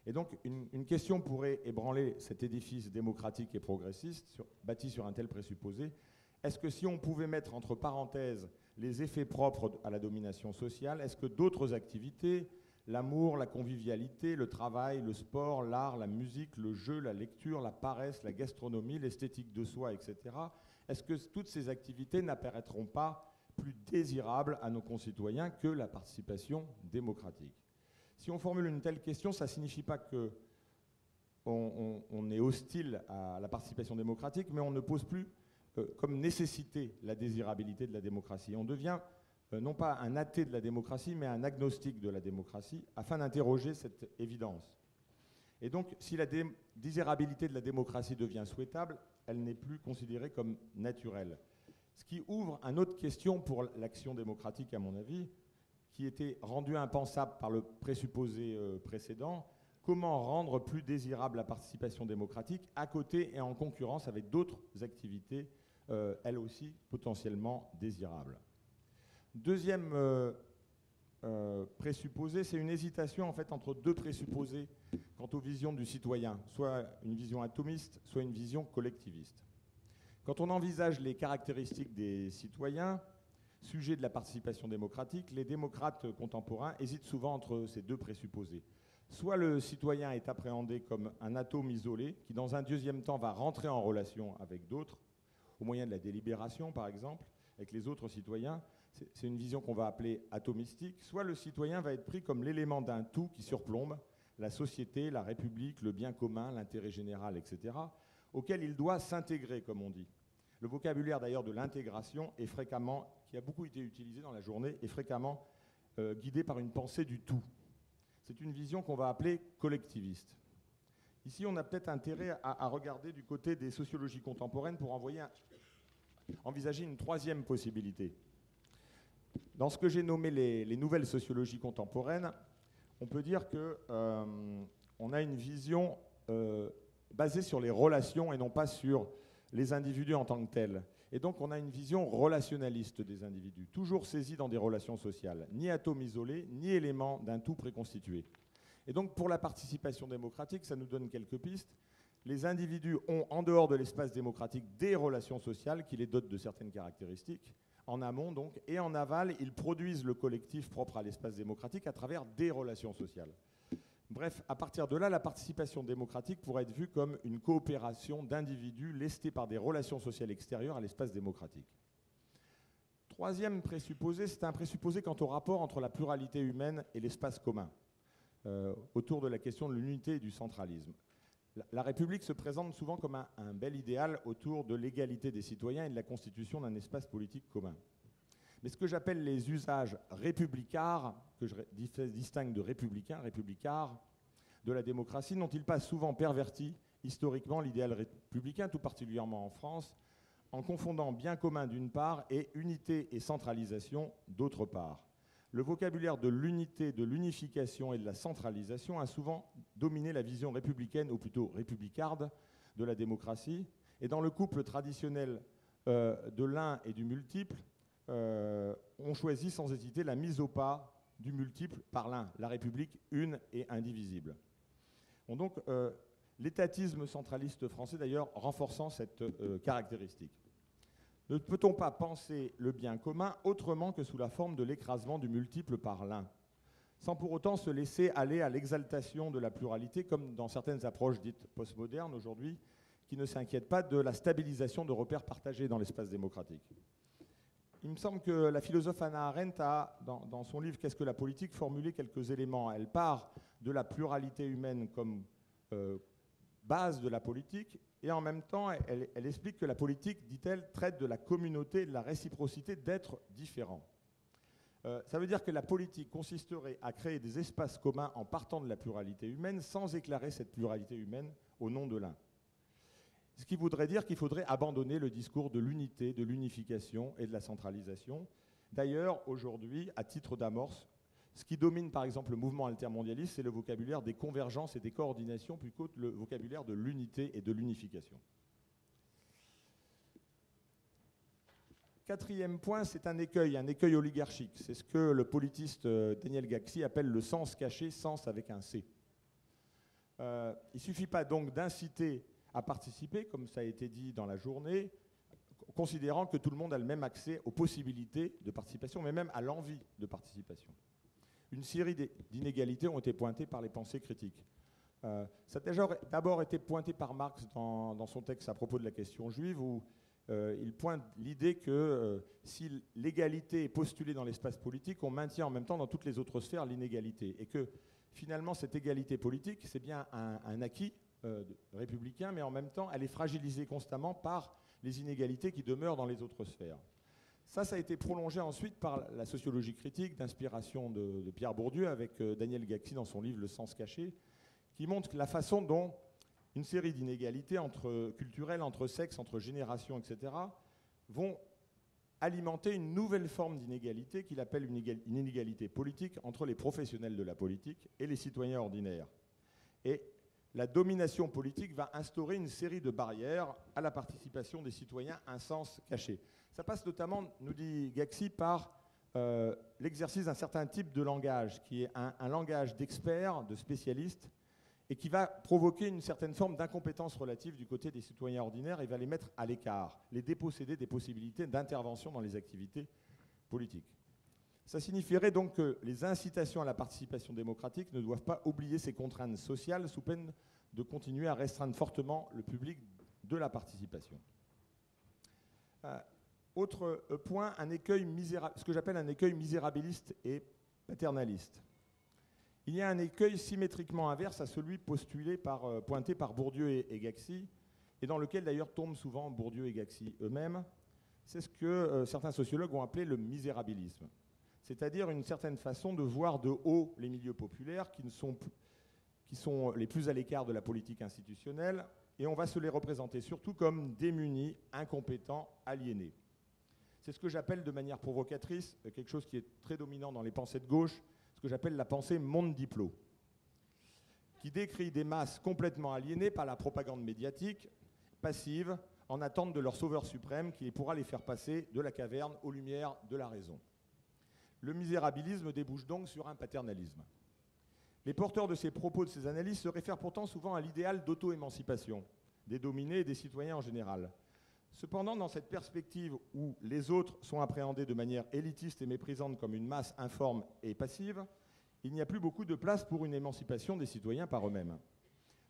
Et donc, une question pourrait ébranler cet édifice démocratique et progressiste, bâti sur un tel présupposé. Est-ce que si on pouvait mettre entre parenthèses les effets propres à la domination sociale, est-ce que d'autres activités, l'amour, la convivialité, le travail, le sport, l'art, la musique, le jeu, la lecture, la paresse, la gastronomie, l'esthétique de soi, etc., est-ce que toutes ces activités n'apparaîtront pas plus désirable à nos concitoyens que la participation démocratique? Si on formule une telle question, ça ne signifie pas qu'on est hostile à la participation démocratique, mais on ne pose plus comme nécessité la désirabilité de la démocratie. On devient non pas un athée de la démocratie, mais un agnostique de la démocratie, afin d'interroger cette évidence. Et donc, si la désirabilité de la démocratie devient souhaitable, elle n'est plus considérée comme naturelle. Ce qui ouvre une autre question pour l'action démocratique, à mon avis, qui était rendue impensable par le présupposé précédent. Comment rendre plus désirable la participation démocratique à côté et en concurrence avec d'autres activités, elles aussi potentiellement désirables? Deuxième présupposé, c'est une hésitation en fait entre deux présupposés quant aux visions du citoyen, soit une vision atomiste, soit une vision collectiviste. Quand on envisage les caractéristiques des citoyens, sujets de la participation démocratique, les démocrates contemporains hésitent souvent entre ces deux présupposés. Soit le citoyen est appréhendé comme un atome isolé qui, dans un deuxième temps, va rentrer en relation avec d'autres, au moyen de la délibération, par exemple, avec les autres citoyens. C'est une vision qu'on va appeler atomistique. Soit le citoyen va être pris comme l'élément d'un tout qui surplombe la société, la République, le bien commun, l'intérêt général, etc., auquel il doit s'intégrer, comme on dit. Le vocabulaire d'ailleurs de l'intégration est fréquemment, qui a beaucoup été utilisé dans la journée, est fréquemment guidé par une pensée du tout. C'est une vision qu'on va appeler collectiviste. Ici, on a peut-être intérêt à regarder du côté des sociologies contemporaines pour envisager une troisième possibilité. Dans ce que j'ai nommé les nouvelles sociologies contemporaines, on peut dire qu'on a une vision basée sur les relations et non pas sur les individus en tant que tels. Et donc on a une vision relationnaliste des individus, toujours saisis dans des relations sociales, ni atomes isolés, ni éléments d'un tout préconstitué. Et donc pour la participation démocratique, ça nous donne quelques pistes. Les individus ont, en dehors de l'espace démocratique, des relations sociales qui les dotent de certaines caractéristiques. en amont donc, et en aval, ils produisent le collectif propre à l'espace démocratique à travers des relations sociales. Bref, à partir de là, la participation démocratique pourrait être vue comme une coopération d'individus lestés par des relations sociales extérieures à l'espace démocratique. Troisième présupposé, c'est un présupposé quant au rapport entre la pluralité humaine et l'espace commun, autour de la question de l'unité et du centralisme. La République se présente souvent comme un bel idéal autour de l'égalité des citoyens et de la constitution d'un espace politique commun. Mais ce que j'appelle les usages républicards, que je distingue de républicains, républicards, de la démocratie, n'ont-ils pas souvent perverti historiquement l'idéal républicain, tout particulièrement en France, en confondant bien commun d'une part et unité et centralisation d'autre part? Le vocabulaire de l'unité, de l'unification et de la centralisation a souvent dominé la vision républicaine, ou plutôt républicarde, de la démocratie. Et dans le couple traditionnel de l'un et du multiple, on choisit sans hésiter la mise au pas du multiple par l'un, la République une et indivisible. Bon, donc, l'étatisme centraliste français, d'ailleurs, renforçant cette caractéristique. Ne peut-on pas penser le bien commun autrement que sous la forme de l'écrasement du multiple par l'un, sans pour autant se laisser aller à l'exaltation de la pluralité, comme dans certaines approches dites postmodernes aujourd'hui, qui ne s'inquiètent pas de la stabilisation de repères partagés dans l'espace démocratique? Il me semble que la philosophe Hannah Arendt a, dans son livre « Qu'est-ce que la politique ?», formulé quelques éléments. Elle part de la pluralité humaine comme base de la politique, et en même temps, elle explique que la politique, dit-elle, traite de la communauté et de la réciprocité d'êtres différents. Ça veut dire que la politique consisterait à créer des espaces communs en partant de la pluralité humaine, sans éclairer cette pluralité humaine au nom de l'un. Ce qui voudrait dire qu'il faudrait abandonner le discours de l'unité, de l'unification et de la centralisation. D'ailleurs, aujourd'hui, à titre d'amorce, ce qui domine par exemple le mouvement altermondialiste, c'est le vocabulaire des convergences et des coordinations plutôt que le vocabulaire de l'unité et de l'unification. Quatrième point, c'est un écueil oligarchique. C'est ce que le politiste Daniel Gaxi appelle le sens caché, sens avec un C. Il ne suffit pas donc d'inciter à participer, comme ça a été dit dans la journée, considérant que tout le monde a le même accès aux possibilités de participation, mais même à l'envie de participation. Une série d'inégalités ont été pointées par les pensées critiques. Ça a d'abord été pointé par Marx dans son texte à propos de la question juive, où il pointe l'idée que si l'égalité est postulée dans l'espace politique, on maintient en même temps dans toutes les autres sphères l'inégalité. Et que finalement, cette égalité politique, c'est bien un acquis républicain, mais en même temps, elle est fragilisée constamment par les inégalités qui demeurent dans les autres sphères. Ça a été prolongé ensuite par la sociologie critique d'inspiration de Pierre Bourdieu avec Daniel Gaxi dans son livre « Le sens caché », qui montre la façon dont une série d'inégalités culturelles, entre sexes, entre générations, etc., vont alimenter une nouvelle forme d'inégalité qu'il appelle une inégalité politique entre les professionnels de la politique et les citoyens ordinaires. Et la domination politique va instaurer une série de barrières à la participation des citoyens, un sens caché. Ça passe notamment, nous dit Gaxi, par l'exercice d'un certain type de langage, qui est un langage d'experts, de spécialistes, et qui va provoquer une certaine forme d'incompétence relative du côté des citoyens ordinaires et va les mettre à l'écart, les déposséder des possibilités d'intervention dans les activités politiques. Ça signifierait donc que les incitations à la participation démocratique ne doivent pas oublier ces contraintes sociales sous peine de continuer à restreindre fortement le public de la participation. Autre point, ce que j'appelle un écueil misérabiliste et paternaliste. Il y a un écueil symétriquement inverse à celui pointé par Bourdieu et Gaxi, et dans lequel d'ailleurs tombent souvent Bourdieu et Gaxi eux-mêmes. C'est ce que certains sociologues ont appelé le misérabilisme, c'est-à-dire une certaine façon de voir de haut les milieux populaires qui sont les plus à l'écart de la politique institutionnelle, et on va se les représenter surtout comme démunis, incompétents, aliénés. C'est ce que j'appelle de manière provocatrice, quelque chose qui est très dominant dans les pensées de gauche, ce que j'appelle la pensée monde-diplo, qui décrit des masses complètement aliénées par la propagande médiatique, passive, en attente de leur sauveur suprême qui pourra les faire passer de la caverne aux lumières de la raison. Le misérabilisme débouche donc sur un paternalisme. Les porteurs de ces propos, de ces analyses, se réfèrent pourtant souvent à l'idéal d'auto-émancipation des dominés et des citoyens en général. Cependant, dans cette perspective où les autres sont appréhendés de manière élitiste et méprisante comme une masse informe et passive, il n'y a plus beaucoup de place pour une émancipation des citoyens par eux-mêmes.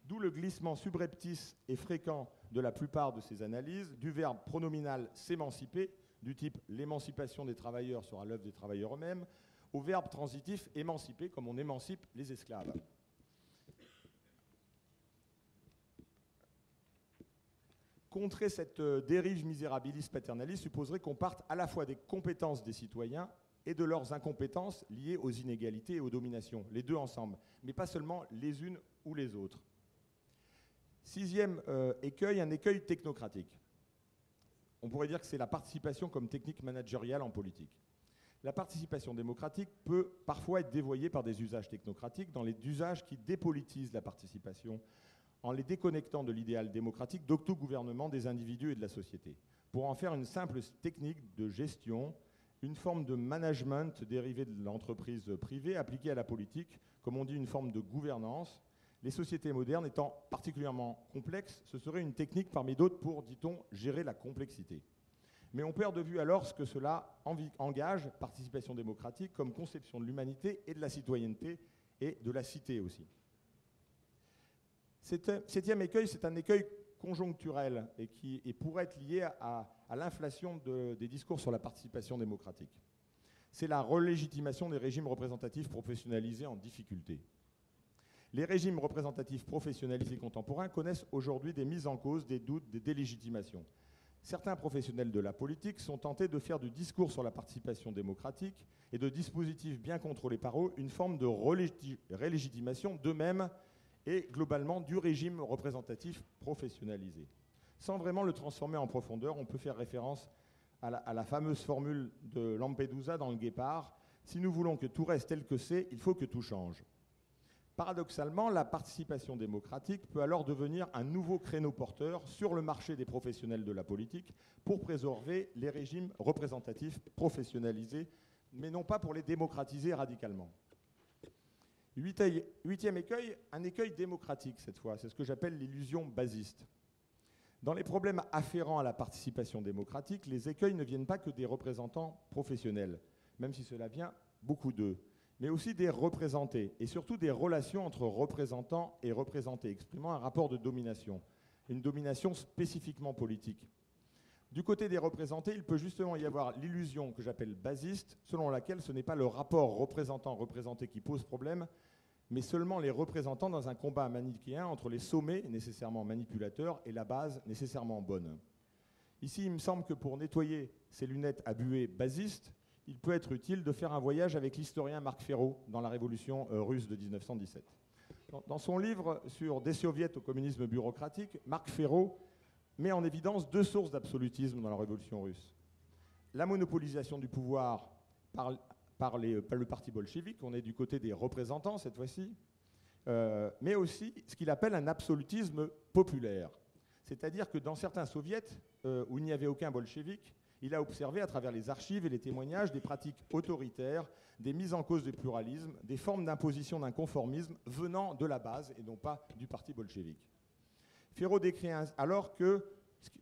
D'où le glissement subreptice et fréquent de la plupart de ces analyses du verbe pronominal s'émanciper, du type l'émancipation des travailleurs sera l'œuvre des travailleurs eux-mêmes, au verbe transitif émanciper, comme on émancipe les esclaves. Contrer cette dérive misérabiliste paternaliste supposerait qu'on parte à la fois des compétences des citoyens et de leurs incompétences liées aux inégalités et aux dominations, les deux ensemble, mais pas seulement les unes ou les autres. Sixième écueil, un écueil technocratique. On pourrait dire que c'est la participation comme technique managériale en politique. La participation démocratique peut parfois être dévoyée par des usages technocratiques dans les usages qui dépolitisent la participation en les déconnectant de l'idéal démocratique d'autogouvernement des individus et de la société, pour en faire une simple technique de gestion, une forme de management dérivée de l'entreprise privée appliquée à la politique, comme on dit une forme de gouvernance. Les sociétés modernes étant particulièrement complexes, ce serait une technique parmi d'autres pour, dit-on, gérer la complexité. Mais on perd de vue alors ce que cela engage, participation démocratique, comme conception de l'humanité et de la citoyenneté et de la cité aussi. Septième écueil, c'est un écueil conjoncturel et qui pourrait être lié à l'inflation des discours sur la participation démocratique. C'est la relégitimation des régimes représentatifs professionnalisés en difficulté. Les régimes représentatifs professionnalisés contemporains connaissent aujourd'hui des mises en cause, des doutes, des délégitimations. Certains professionnels de la politique sont tentés de faire du discours sur la participation démocratique et de dispositifs bien contrôlés par eux une forme de relégitimation d'eux-mêmes et globalement du régime représentatif professionnalisé. Sans vraiment le transformer en profondeur, on peut faire référence à la fameuse formule de Lampedusa dans Le Guépard. Si nous voulons que tout reste tel que c'est, il faut que tout change. Paradoxalement, la participation démocratique peut alors devenir un nouveau créneau porteur sur le marché des professionnels de la politique pour préserver les régimes représentatifs professionnalisés, mais non pas pour les démocratiser radicalement. Huitième écueil, un écueil démocratique cette fois, c'est ce que j'appelle l'illusion basiste. Dans les problèmes afférents à la participation démocratique, les écueils ne viennent pas que des représentants professionnels, même si cela vient beaucoup d'eux, mais aussi des représentés, et surtout des relations entre représentants et représentés, exprimant un rapport de domination, une domination spécifiquement politique. Du côté des représentés, il peut justement y avoir l'illusion que j'appelle basiste, selon laquelle ce n'est pas le rapport représentant-représenté qui pose problème, mais seulement les représentants dans un combat manichéen entre les sommets, nécessairement manipulateurs, et la base, nécessairement bonne. Ici, il me semble que pour nettoyer ces lunettes à buée basistes, il peut être utile de faire un voyage avec l'historien Marc Ferraud dans la Révolution russe de 1917. Dans son livre sur Des soviets au communisme bureaucratique, Marc Ferraud met en évidence deux sources d'absolutisme dans la Révolution russe. La monopolisation du pouvoir par le parti bolchevique, on est du côté des représentants cette fois-ci, mais aussi ce qu'il appelle un absolutisme populaire. C'est-à-dire que dans certains soviets où il n'y avait aucun bolchevique, il a observé à travers les archives et les témoignages des pratiques autoritaires, des mises en cause du pluralisme, des formes d'imposition d'un conformisme venant de la base et non pas du parti bolchevique. Ferraud décrit alors que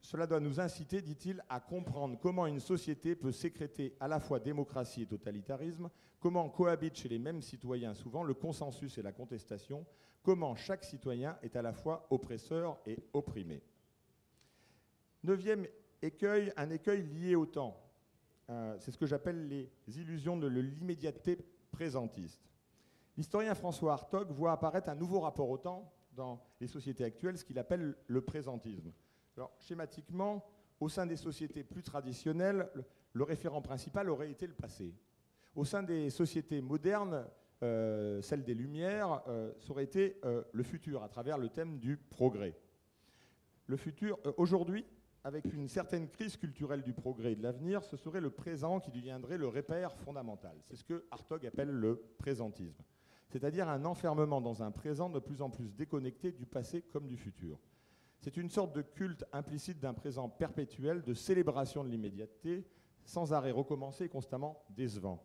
cela doit nous inciter, dit-il, à comprendre comment une société peut sécréter à la fois démocratie et totalitarisme, comment cohabitent chez les mêmes citoyens souvent le consensus et la contestation, comment chaque citoyen est à la fois oppresseur et opprimé. Neuvième écueil, un écueil lié au temps. C'est ce que j'appelle les illusions de l'immédiateté présentiste. L'historien François Hartog voit apparaître un nouveau rapport au temps dans les sociétés actuelles, ce qu'il appelle le présentisme. Alors, schématiquement, au sein des sociétés plus traditionnelles, le référent principal aurait été le passé. Au sein des sociétés modernes, celle des Lumières, ça aurait été le futur, à travers le thème du progrès. Le futur, aujourd'hui, avec une certaine crise culturelle du progrès et de l'avenir, ce serait le présent qui deviendrait le repère fondamental. C'est ce que Hartog appelle le présentisme. C'est-à-dire un enfermement dans un présent de plus en plus déconnecté du passé comme du futur. C'est une sorte de culte implicite d'un présent perpétuel, de célébration de l'immédiateté, sans arrêt recommencé et constamment décevant.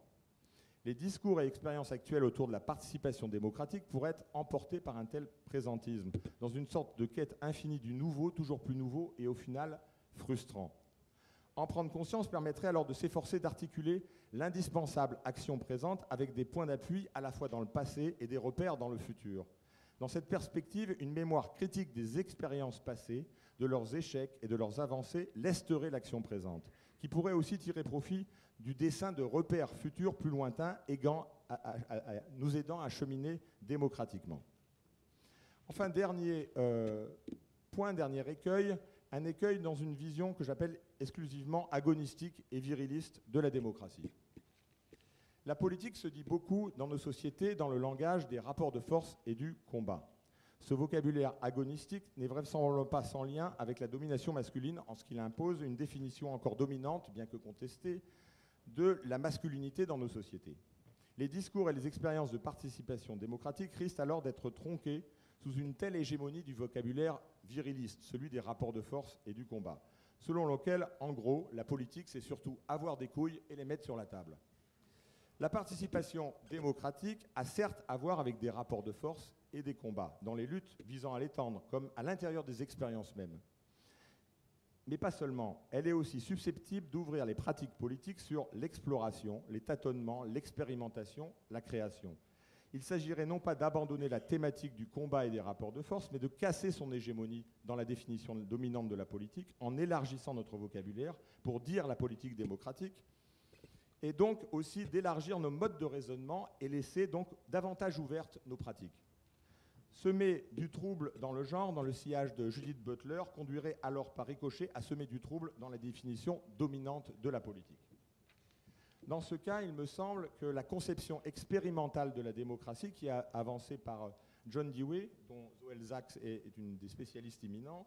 Les discours et expériences actuelles autour de la participation démocratique pourraient être emportés par un tel présentisme, dans une sorte de quête infinie du nouveau, toujours plus nouveau, et au final frustrant. En prendre conscience permettrait alors de s'efforcer d'articuler l'indispensable action présente avec des points d'appui à la fois dans le passé et des repères dans le futur. Dans cette perspective, une mémoire critique des expériences passées, de leurs échecs et de leurs avancées lesterait l'action présente, qui pourrait aussi tirer profit du dessin de repères futurs plus lointains nous aidant à cheminer démocratiquement. Enfin, dernier écueil, un écueil dans une vision que j'appelle exclusivement agonistique et viriliste de la démocratie. La politique se dit beaucoup dans nos sociétés dans le langage des rapports de force et du combat. Ce vocabulaire agonistique n'est vraisemblablement pas sans lien avec la domination masculine en ce qu'il impose une définition encore dominante, bien que contestée, de la masculinité dans nos sociétés. Les discours et les expériences de participation démocratique risquent alors d'être tronqués sous une telle hégémonie du vocabulaire viriliste, celui des rapports de force et du combat, selon lequel, en gros, la politique, c'est surtout avoir des couilles et les mettre sur la table. La participation démocratique a certes à voir avec des rapports de force et des combats, dans les luttes visant à l'étendre, comme à l'intérieur des expériences mêmes. Mais pas seulement, elle est aussi susceptible d'ouvrir les pratiques politiques sur l'exploration, les tâtonnements, l'expérimentation, la création. Il s'agirait non pas d'abandonner la thématique du combat et des rapports de force, mais de casser son hégémonie dans la définition dominante de la politique en élargissant notre vocabulaire pour dire la politique démocratique, et donc aussi d'élargir nos modes de raisonnement et laisser donc davantage ouvertes nos pratiques. Semer du trouble dans le genre, dans le sillage de Judith Butler, conduirait alors par ricochet à semer du trouble dans la définition dominante de la politique. Dans ce cas, il me semble que la conception expérimentale de la démocratie, qui est avancée par John Dewey, dont Zoël Sachs est une des spécialistes imminentes,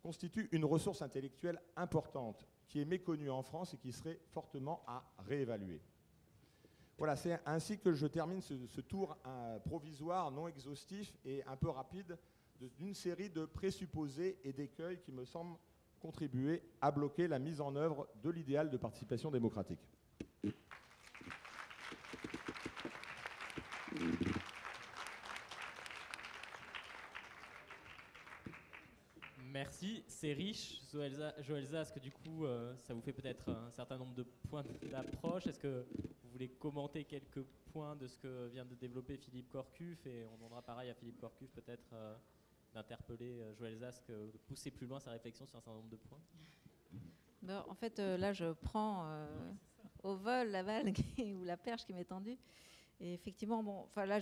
constitue une ressource intellectuelle importante qui est méconnue en France et qui serait fortement à réévaluer. Voilà, c'est ainsi que je termine ce tour provisoire, non exhaustif et un peu rapide d'une série de présupposés et d'écueils qui me semblent contribuer à bloquer la mise en œuvre de l'idéal de participation démocratique. Merci, c'est riche. Joël Zask, du coup, ça vous fait peut-être un certain nombre de points d'approche. Est-ce que vous voulez commenter quelques points de ce que vient de développer Philippe Corcuff, et on demandera pareil à Philippe Corcuff peut-être d'interpeller Joël Zask, de pousser plus loin sa réflexion sur un certain nombre de points. En fait, là, je prends au vol la balle ou la perche qui m'est tendue. Et effectivement, là,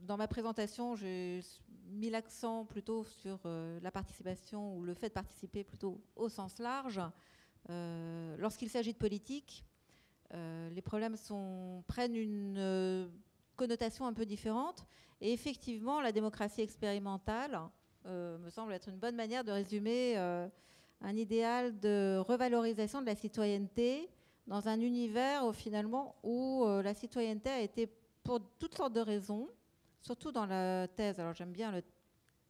dans ma présentation, j'ai mis l'accent plutôt sur la participation ou le fait de participer plutôt au sens large. Lorsqu'il s'agit de politique, les problèmes prennent une connotation un peu différente. Et effectivement, la démocratie expérimentale me semble être une bonne manière de résumer un idéal de revalorisation de la citoyenneté dans un univers finalement où la citoyenneté a été, pour toutes sortes de raisons, surtout dans la thèse, alors j'aime bien le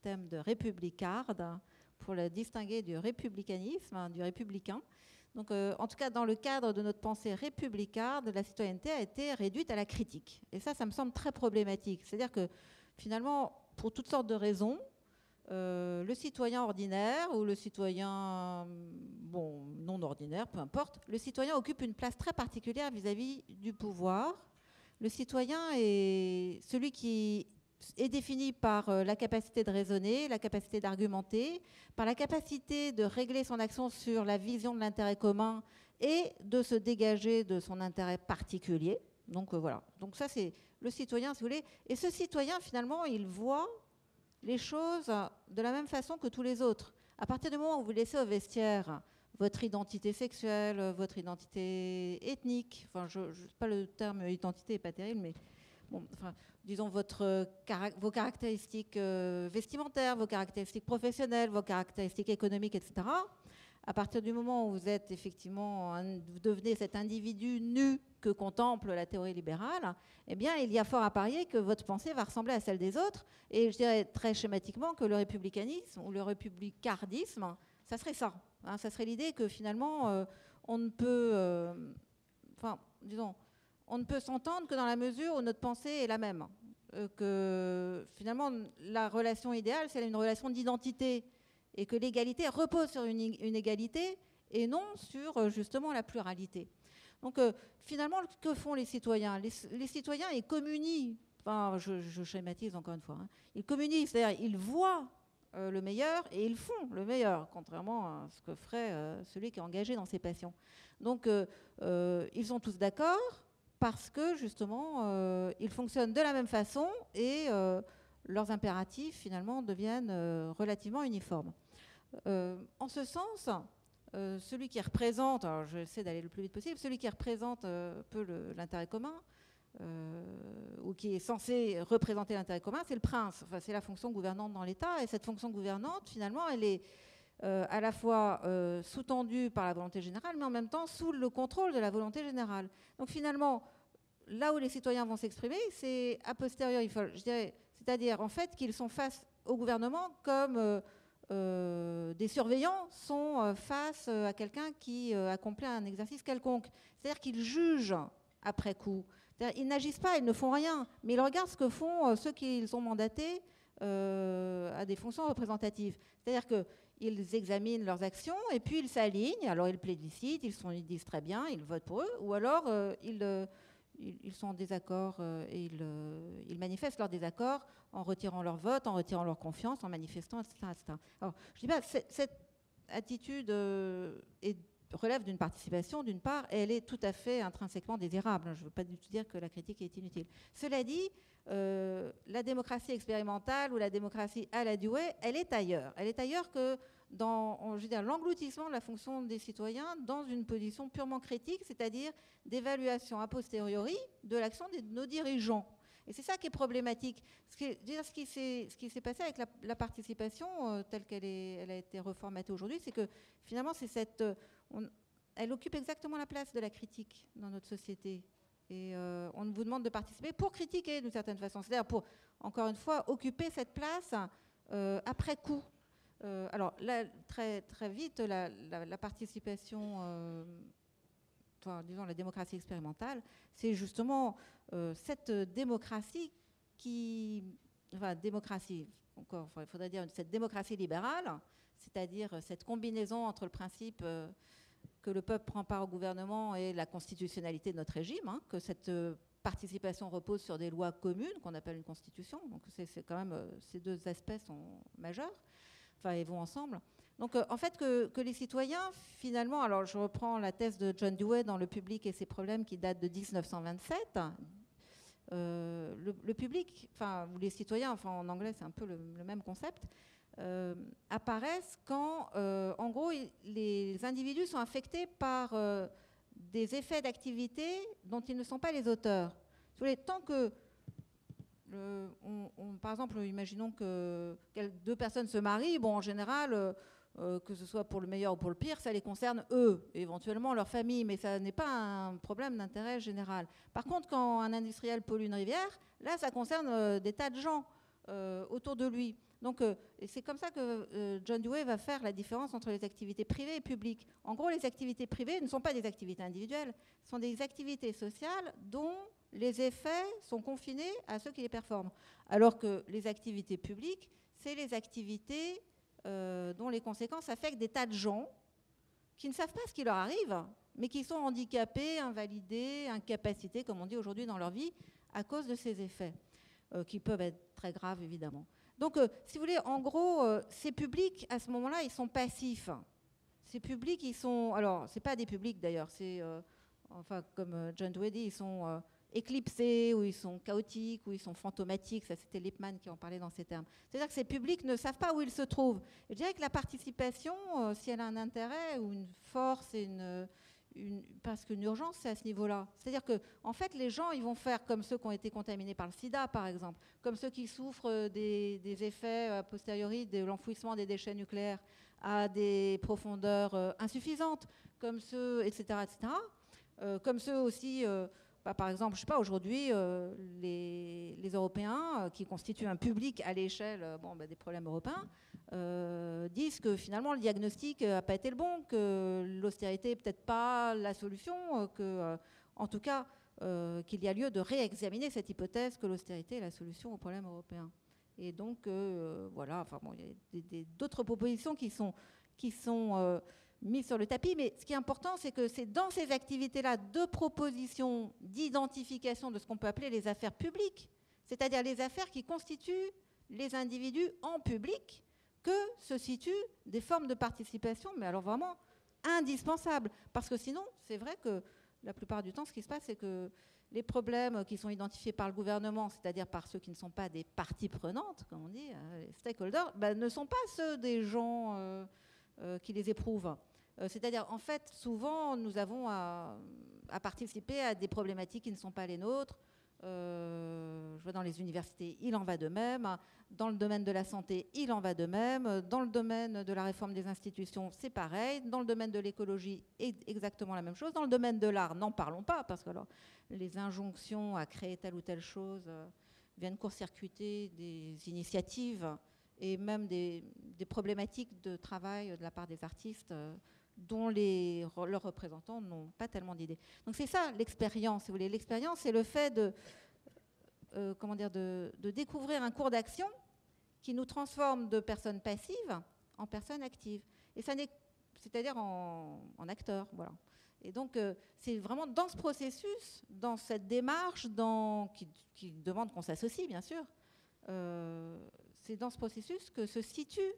thème de républicarde pour le distinguer du républicanisme, du républicain. Donc en tout cas, dans le cadre de notre pensée républicarde, la citoyenneté a été réduite à la critique. Et ça me semble très problématique. C'est-à-dire que finalement, pour toutes sortes de raisons, le citoyen ordinaire ou le citoyen non ordinaire, peu importe, le citoyen occupe une place très particulière vis-à-vis du pouvoir. Le citoyen est celui qui est défini par la capacité de raisonner, la capacité d'argumenter, par la capacité de régler son action sur la vision de l'intérêt commun et de se dégager de son intérêt particulier. Donc voilà. Donc ça, c'est le citoyen, si vous voulez. Et ce citoyen, finalement, il voit les choses de la même façon que tous les autres. À partir du moment où vous laissez au vestiaire votre identité sexuelle, votre identité ethnique, pas le terme identité n'est pas terrible, mais disons vos caractéristiques vestimentaires, vos caractéristiques professionnelles, vos caractéristiques économiques, etc. À partir du moment où vous êtes effectivement, vous devenez cet individu nu que contemple la théorie libérale, eh bien, il y a fort à parier que votre pensée va ressembler à celle des autres. Et je dirais très schématiquement que le républicanisme ou le républicardisme, ça serait ça. Ça serait l'idée que finalement, on ne peut, on ne peut s'entendre que dans la mesure où notre pensée est la même. Que finalement, la relation idéale, c'est une relation d'identité et que l'égalité repose sur une égalité et non sur justement la pluralité. Donc finalement, que font les citoyens? Les citoyens, ils communient, enfin je schématise encore une fois, hein. Ils communient, c'est-à-dire ils voient le meilleur et ils font le meilleur, contrairement à ce que ferait celui qui est engagé dans ses passions. Donc ils sont tous d'accord parce que justement ils fonctionnent de la même façon et leurs impératifs finalement deviennent relativement uniformes. En ce sens, celui qui représente, alors j'essaie d'aller le plus vite possible, celui qui représente un peu l'intérêt commun, ou qui est censé représenter l'intérêt commun, c'est le prince. Enfin, c'est la fonction gouvernante dans l'État. Et cette fonction gouvernante, finalement, elle est à la fois sous-tendue par la volonté générale, mais en même temps sous le contrôle de la volonté générale. Donc finalement, là où les citoyens vont s'exprimer, c'est a posteriori, je dirais, c'est-à-dire en fait qu'ils sont face au gouvernement comme des surveillants sont face à quelqu'un qui accomplit un exercice quelconque. C'est-à-dire qu'ils jugent après coup. Ils n'agissent pas, ils ne font rien, mais ils regardent ce que font ceux qu'ils ont mandatés à des fonctions représentatives. C'est-à-dire qu'ils examinent leurs actions et puis ils s'alignent, alors ils plébiscitent, ils disent très bien, ils votent pour eux, ou alors ils sont en désaccord et ils manifestent leur désaccord en retirant leur vote, en retirant leur confiance, en manifestant, etc. etc. Alors, je dis pas, cette attitude relève d'une participation, d'une part, et elle est tout à fait intrinsèquement désirable. Je ne veux pas du tout dire que la critique est inutile. Cela dit, la démocratie expérimentale ou la démocratie à la Dewey, elle est ailleurs. Elle est ailleurs que dans l'engloutissement de la fonction des citoyens dans une position purement critique, c'est-à-dire d'évaluation a posteriori de l'action de nos dirigeants. Et c'est ça qui est problématique. Ce qui s'est passé avec la participation telle qu'elle a été reformatée aujourd'hui, c'est que finalement, elle occupe exactement la place de la critique dans notre société. Et on vous demande de participer pour critiquer d'une certaine façon. C'est-à-dire pour, encore une fois, occuper cette place après coup. Alors là, très, très vite, la participation, disons la démocratie expérimentale, c'est justement cette démocratie encore, il faudrait dire cette démocratie libérale, c'est-à-dire cette combinaison entre le principe que le peuple prend part au gouvernement et la constitutionnalité de notre régime, hein, que cette participation repose sur des lois communes qu'on appelle une constitution. Donc c'est quand même, ces deux aspects sont majeurs, enfin ils vont ensemble. Donc en fait que les citoyens finalement, alors je reprends la thèse de John Dewey dans Le public et ses problèmes qui date de 1927, le public, enfin ou les citoyens, enfin en anglais c'est un peu le même concept, apparaissent quand en gros les individus sont affectés par des effets d'activité dont ils ne sont pas les auteurs. Tant que par exemple, imaginons que deux personnes se marient, bon, en général, que ce soit pour le meilleur ou pour le pire, ça les concerne eux, et éventuellement leur famille, mais ça n'est pas un problème d'intérêt général. Par contre, quand un industriel pollue une rivière, là, ça concerne des tas de gens autour de lui. Donc, c'est comme ça que John Dewey va faire la différence entre les activités privées et publiques. En gros, les activités privées ne sont pas des activités individuelles, ce sont des activités sociales dont les effets sont confinés à ceux qui les performent. Alors que les activités publiques, c'est les activités dont les conséquences affectent des tas de gens qui ne savent pas ce qui leur arrive, mais qui sont handicapés, invalidés, incapacités, comme on dit aujourd'hui dans leur vie, à cause de ces effets, qui peuvent être très graves, évidemment. Donc, si vous voulez, en gros, ces publics, à ce moment-là, ils sont passifs. Ces publics, ils sont... Alors, ce n'est pas des publics, d'ailleurs. C'est, enfin, comme John Dewey dit, ils sont éclipsés, ou ils sont chaotiques, ou ils sont fantomatiques. Ça, c'était Lippmann qui en parlait dans ces termes. C'est-à-dire que ces publics ne savent pas où ils se trouvent. Et je dirais que la participation, si elle a un intérêt ou une force et parce qu'une urgence, c'est à ce niveau-là. C'est-à-dire que, en fait, les gens, ils vont faire comme ceux qui ont été contaminés par le sida, par exemple, comme ceux qui souffrent des effets a posteriori de l'enfouissement des déchets nucléaires à des profondeurs insuffisantes, comme ceux, etc., etc., comme ceux aussi, par exemple, je ne sais pas, aujourd'hui, les Européens, qui constituent un public à l'échelle des problèmes européens, disent que finalement le diagnostic n'a pas été le bon, que l'austérité n'est peut-être pas la solution, en tout cas qu'il y a lieu de réexaminer cette hypothèse que l'austérité est la solution aux problèmes européens. Et donc, voilà, enfin bon, il y a d'autres propositions qui sont mises sur le tapis. Mais ce qui est important, c'est que c'est dans ces activités-là de proposition, d'identification de ce qu'on peut appeler les affaires publiques, c'est-à-dire les affaires qui constituent les individus en public, que se situent des formes de participation, mais alors vraiment indispensables. Parce que sinon, c'est vrai que la plupart du temps, ce qui se passe, c'est que les problèmes qui sont identifiés par le gouvernement, c'est-à-dire par ceux qui ne sont pas des parties prenantes, comme on dit, les stakeholders, ne sont pas ceux des gens qui les éprouvent. C'est-à-dire, en fait, souvent, nous avons à participer à des problématiques qui ne sont pas les nôtres. Je vois dans les universités, il en va de même. Dans le domaine de la santé, il en va de même. Dans le domaine de la réforme des institutions, c'est pareil. Dans le domaine de l'écologie, exactement la même chose. Dans le domaine de l'art, n'en parlons pas, parce que alors, les injonctions à créer telle ou telle chose viennent court-circuiter des initiatives et même des problématiques de travail de la part des artistes dont leurs représentants n'ont pas tellement d'idées. Donc c'est ça l'expérience, si vous voulez. L'expérience, c'est le fait de découvrir un cours d'action qui nous transforme de personnes passives en personnes actives. Et ça n'est, c'est-à-dire en acteurs, voilà. Et donc c'est vraiment dans ce processus, dans cette démarche, qui demande qu'on s'associe, bien sûr, c'est dans ce processus que se situe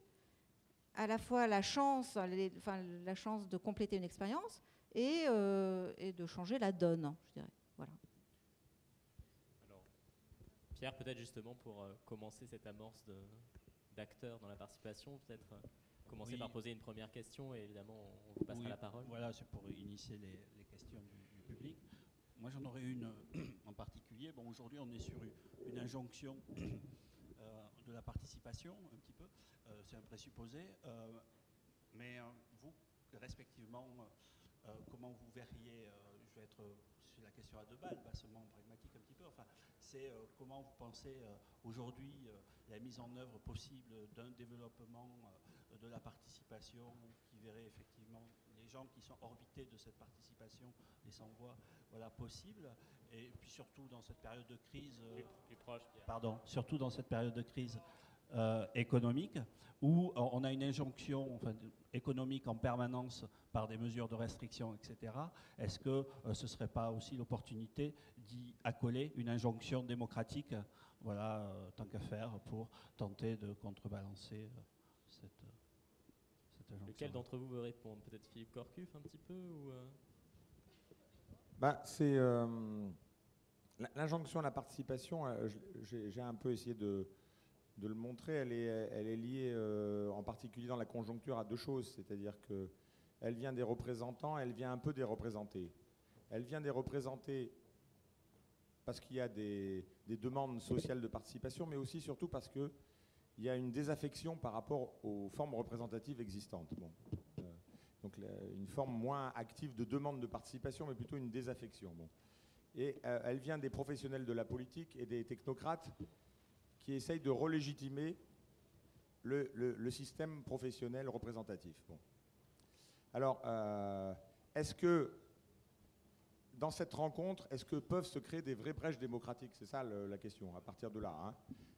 à la fois la chance de compléter une expérience et de changer la donne, je dirais. Voilà. Alors, Pierre, peut-être justement pour commencer cette amorce d'acteurs dans la participation, peut-être commencer par poser une première question et évidemment on vous passera la parole. Voilà, c'est pour initier les questions du public. Moi j'en aurais une en particulier. Bon, aujourd'hui on est sur une injonction de la participation un petit peu, c'est un présupposé, mais vous respectivement comment vous verriez, je vais être sur la question à deux balles, pas seulement pragmatique un petit peu, enfin c'est comment vous pensez aujourd'hui la mise en œuvre possible d'un développement de la participation qui verrait effectivement les gens qui sont orbités de cette participation, les sans-voix, voilà, possible, et puis surtout dans cette période de crise, surtout dans cette période de crise économique, où on a une injonction économique en permanence par des mesures de restriction, etc. Est-ce que ce ne serait pas aussi l'opportunité d'y accoler une injonction démocratique, voilà, tant qu'à faire, pour tenter de contrebalancer cette injonction? Lequel d'entre vous veut répondre? Peut-être Philippe Corcuff un petit peu ou c'est l'injonction à la participation, j'ai un peu essayé de le montrer, elle est liée en particulier dans la conjoncture à deux choses, c'est-à-dire qu'elle vient des représentants, elle vient un peu des représentés. Elle vient des représentés parce qu'il y a des demandes sociales de participation, mais aussi surtout parce qu'il y a une désaffection par rapport aux formes représentatives existantes. Bon. Donc une forme moins active de demande de participation, mais plutôt une désaffection. Bon. Et elle vient des professionnels de la politique et des technocrates qui essayent de relégitimer le système professionnel représentatif. Bon. Alors, est-ce que, dans cette rencontre, est-ce que peuvent se créer des vraies brèches démocratiques? C'est ça la question, à partir de là. Hein,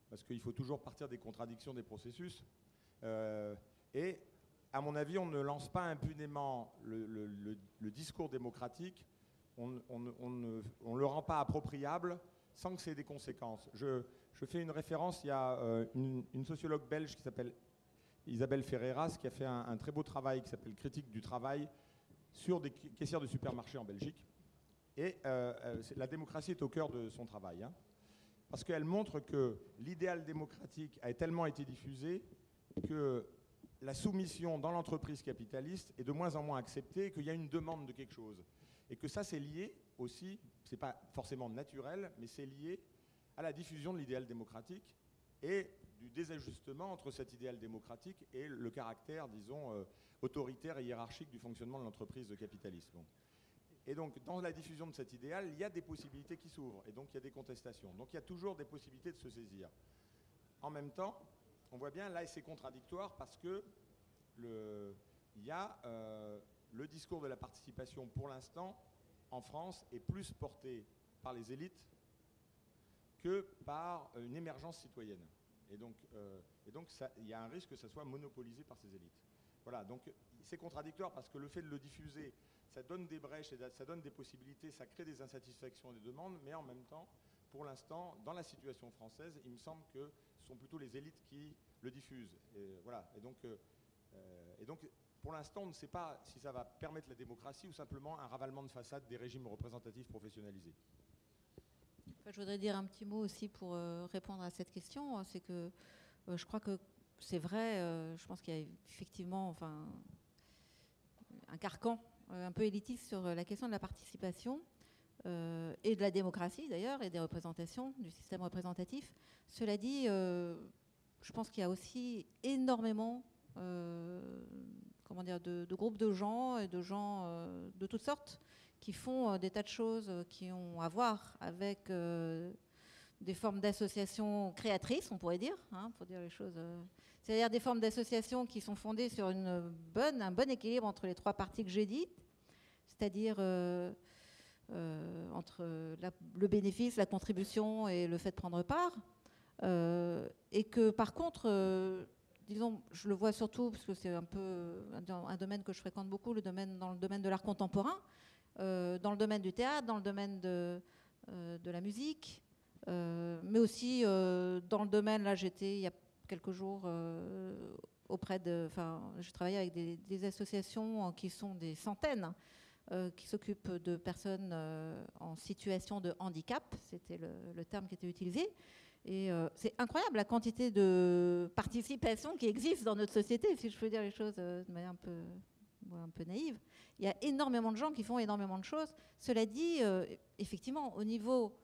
parce qu'il faut toujours partir des contradictions des processus. Et, à mon avis, on ne lance pas impunément le discours démocratique, on ne le rend pas appropriable sans que ça ait des conséquences. Je fais une référence, il y a une sociologue belge qui s'appelle Isabelle Ferreiras qui a fait un très beau travail qui s'appelle Critique du travail sur des caissières de supermarché en Belgique. Et la démocratie est au cœur de son travail. Hein, parce qu'elle montre que l'idéal démocratique a tellement été diffusé que la soumission dans l'entreprise capitaliste est de moins en moins acceptée, qu'il y a une demande de quelque chose. Et que ça, c'est lié aussi, c'est pas forcément naturel, mais c'est lié à la diffusion de l'idéal démocratique et du désajustement entre cet idéal démocratique et le caractère, disons, autoritaire et hiérarchique du fonctionnement de l'entreprise capitaliste. Bon. Et donc, dans la diffusion de cet idéal, il y a des possibilités qui s'ouvrent, et donc il y a des contestations. Donc il y a toujours des possibilités de se saisir. En même temps, on voit bien, là, c'est contradictoire parce que il y a le discours de la participation, pour l'instant, en France, est plus porté par les élites que par une émergence citoyenne. Et donc, il y a un risque que ça soit monopolisé par ces élites. Voilà, donc c'est contradictoire parce que le fait de le diffuser, ça donne des brèches, et ça donne des possibilités, ça crée des insatisfactions et des demandes, mais en même temps, pour l'instant, dans la situation française, il me semble que ce sont plutôt les élites qui le diffusent. Et voilà. Et donc, pour l'instant, on ne sait pas si ça va permettre la démocratie ou simplement un ravalement de façade des régimes représentatifs professionnalisés. Je voudrais dire un petit mot aussi pour répondre à cette question. C'est que je crois que c'est vrai, je pense qu'il y a effectivement un carcan un peu élitiste sur la question de la participation et de la démocratie d'ailleurs, et des représentations, du système représentatif. Cela dit, je pense qu'il y a aussi énormément de groupes de gens et de gens de toutes sortes qui font des tas de choses qui ont à voir avec des formes d'associations créatrices, on pourrait dire, pour dire les choses. C'est-à-dire des formes d'associations qui sont fondées sur un bon équilibre entre les trois parties que j'ai dites, c'est-à-dire entre le bénéfice, la contribution et le fait de prendre part. Et que par contre, disons, je le vois surtout, parce que c'est un peu un domaine que je fréquente beaucoup, dans le domaine de l'art contemporain, dans le domaine du théâtre, dans le domaine de la musique, mais aussi dans le domaine, là j'étais il y a quelques jours je travaillais avec des associations qui sont des centaines, qui s'occupent de personnes en situation de handicap, c'était le terme qui était utilisé. Et c'est incroyable la quantité de participation qui existe dans notre société, si je peux dire les choses de manière un peu naïve. Il y a énormément de gens qui font énormément de choses. Cela dit, effectivement, au niveau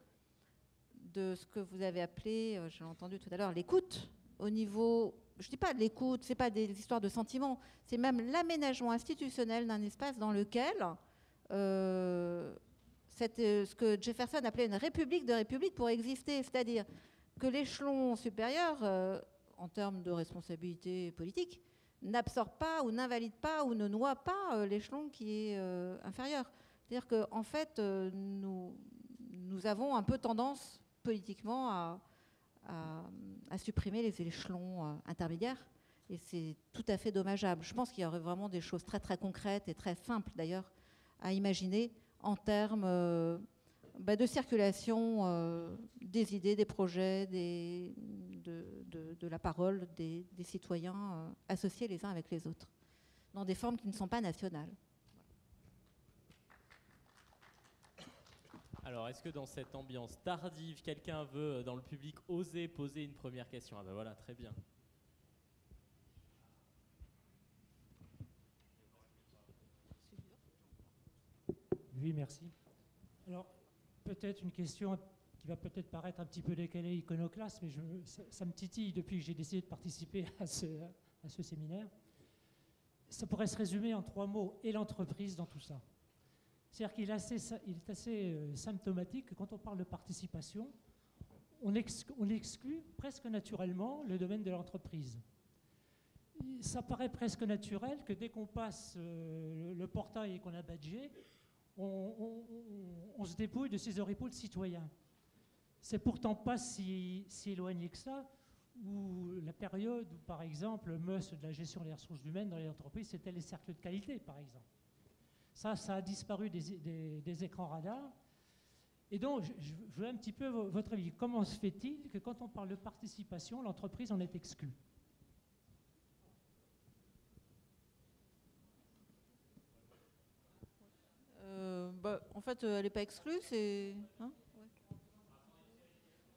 de ce que vous avez appelé, je l'ai entendu tout à l'heure, l'écoute, au niveau, je ne dis pas de l'écoute, ce n'est pas des histoires de sentiments, c'est même l'aménagement institutionnel d'un espace dans lequel ce que Jefferson appelait une république de républiques pourrait exister, c'est-à-dire que l'échelon supérieur, en termes de responsabilité politique, n'absorbe pas ou n'invalide pas ou ne noie pas l'échelon qui est inférieur. C'est-à-dire qu'en fait, nous avons un peu tendance politiquement à supprimer les échelons intermédiaires, et c'est tout à fait dommageable. Je pense qu'il y aurait vraiment des choses très très concrètes et très simples d'ailleurs à imaginer en termes de circulation des idées, des projets, de la parole des citoyens associés les uns avec les autres, dans des formes qui ne sont pas nationales. Alors, est-ce que dans cette ambiance tardive, quelqu'un veut, dans le public, oser poser une première question? Ah ben voilà, très bien. Oui, merci. Alors, peut-être une question qui va peut-être paraître un petit peu décalée, iconoclaste, mais ça me titille depuis que j'ai décidé de participer à ce séminaire. Ça pourrait se résumer en 3 mots, et l'entreprise dans tout ça. C'est-à-dire qu'il est assez symptomatique que quand on parle de participation, on exclut presque naturellement le domaine de l'entreprise. Ça paraît presque naturel que dès qu'on passe le portail et qu'on a badgé, on se dépouille de ses oripeaux de citoyens. C'est pourtant pas si éloigné que ça, où la période où, par exemple, le must de la gestion des ressources humaines dans les entreprises, c'était les cercles de qualité, par exemple. Ça a disparu des écrans radars. Et donc, je veux un petit peu votre avis. Comment se fait-il que quand on parle de participation, l'entreprise en est exclue? En fait, elle n'est pas exclue, c'est... Hein,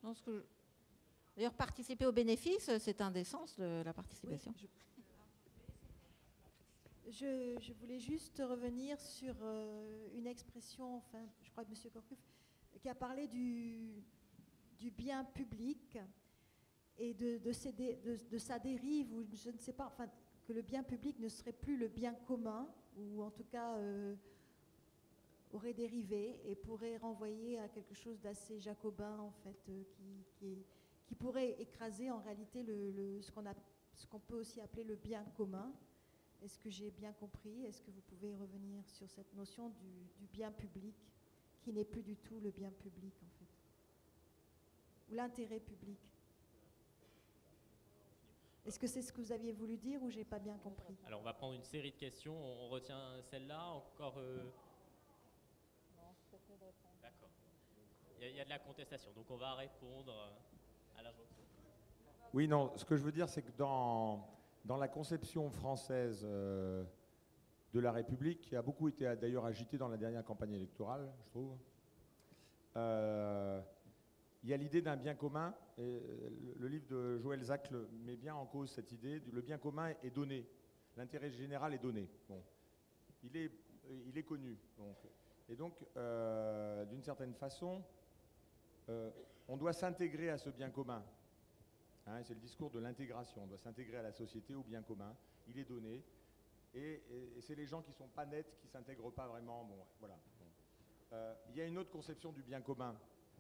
ouais. D'ailleurs, participer aux bénéfices, c'est un des sens de la participation. Oui, je voulais juste revenir sur une expression, je crois de M. Gourcuff, qui a parlé du bien public et de sa dérive, ou je ne sais pas, que le bien public ne serait plus le bien commun, ou en tout cas aurait dérivé et pourrait renvoyer à quelque chose d'assez jacobin, en fait, qui pourrait écraser en réalité ce qu'on peut aussi appeler le bien commun. Est-ce que j'ai bien compris? Est-ce que vous pouvez revenir sur cette notion du bien public, qui n'est plus du tout le bien public, en fait, ou l'intérêt public? Est-ce que c'est ce que vous aviez voulu dire ou j'ai pas bien compris? Alors on va prendre une série de questions. On retient celle-là encore. D'accord. Il y a de la contestation, donc on va répondre à l'injonction. Oui, non, ce que je veux dire, c'est que dans la conception française de la République, qui a beaucoup été d'ailleurs agitée dans la dernière campagne électorale, je trouve, il y a l'idée d'un bien commun, et le livre de Joël Zacle met bien en cause cette idée. Le bien commun est donné, l'intérêt général est donné. Bon. Il est connu. Donc. Et donc, d'une certaine façon, on doit s'intégrer à ce bien commun. Hein, c'est le discours de l'intégration. On doit s'intégrer à la société, au bien commun. Il est donné. Et c'est les gens qui ne sont pas nets, qui ne s'intègrent pas vraiment. Bon, voilà. Bon. Il y a une autre conception du bien commun.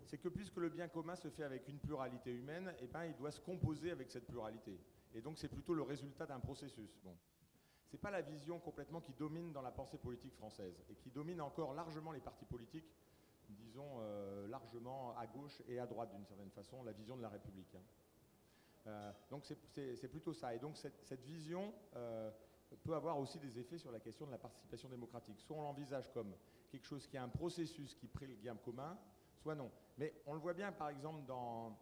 C'est que puisque le bien commun se fait avec une pluralité humaine, eh ben, il doit se composer avec cette pluralité. Et donc c'est plutôt le résultat d'un processus. Bon. Ce n'est pas la vision complètement qui domine dans la pensée politique française et qui domine encore largement les partis politiques, disons largement à gauche et à droite d'une certaine façon, la vision de la République. Hein. Donc c'est plutôt ça. Et donc cette vision peut avoir aussi des effets sur la question de la participation démocratique. Soit on l'envisage comme quelque chose qui est un processus qui prend le bien commun, soit non. Mais on le voit bien, par exemple, dans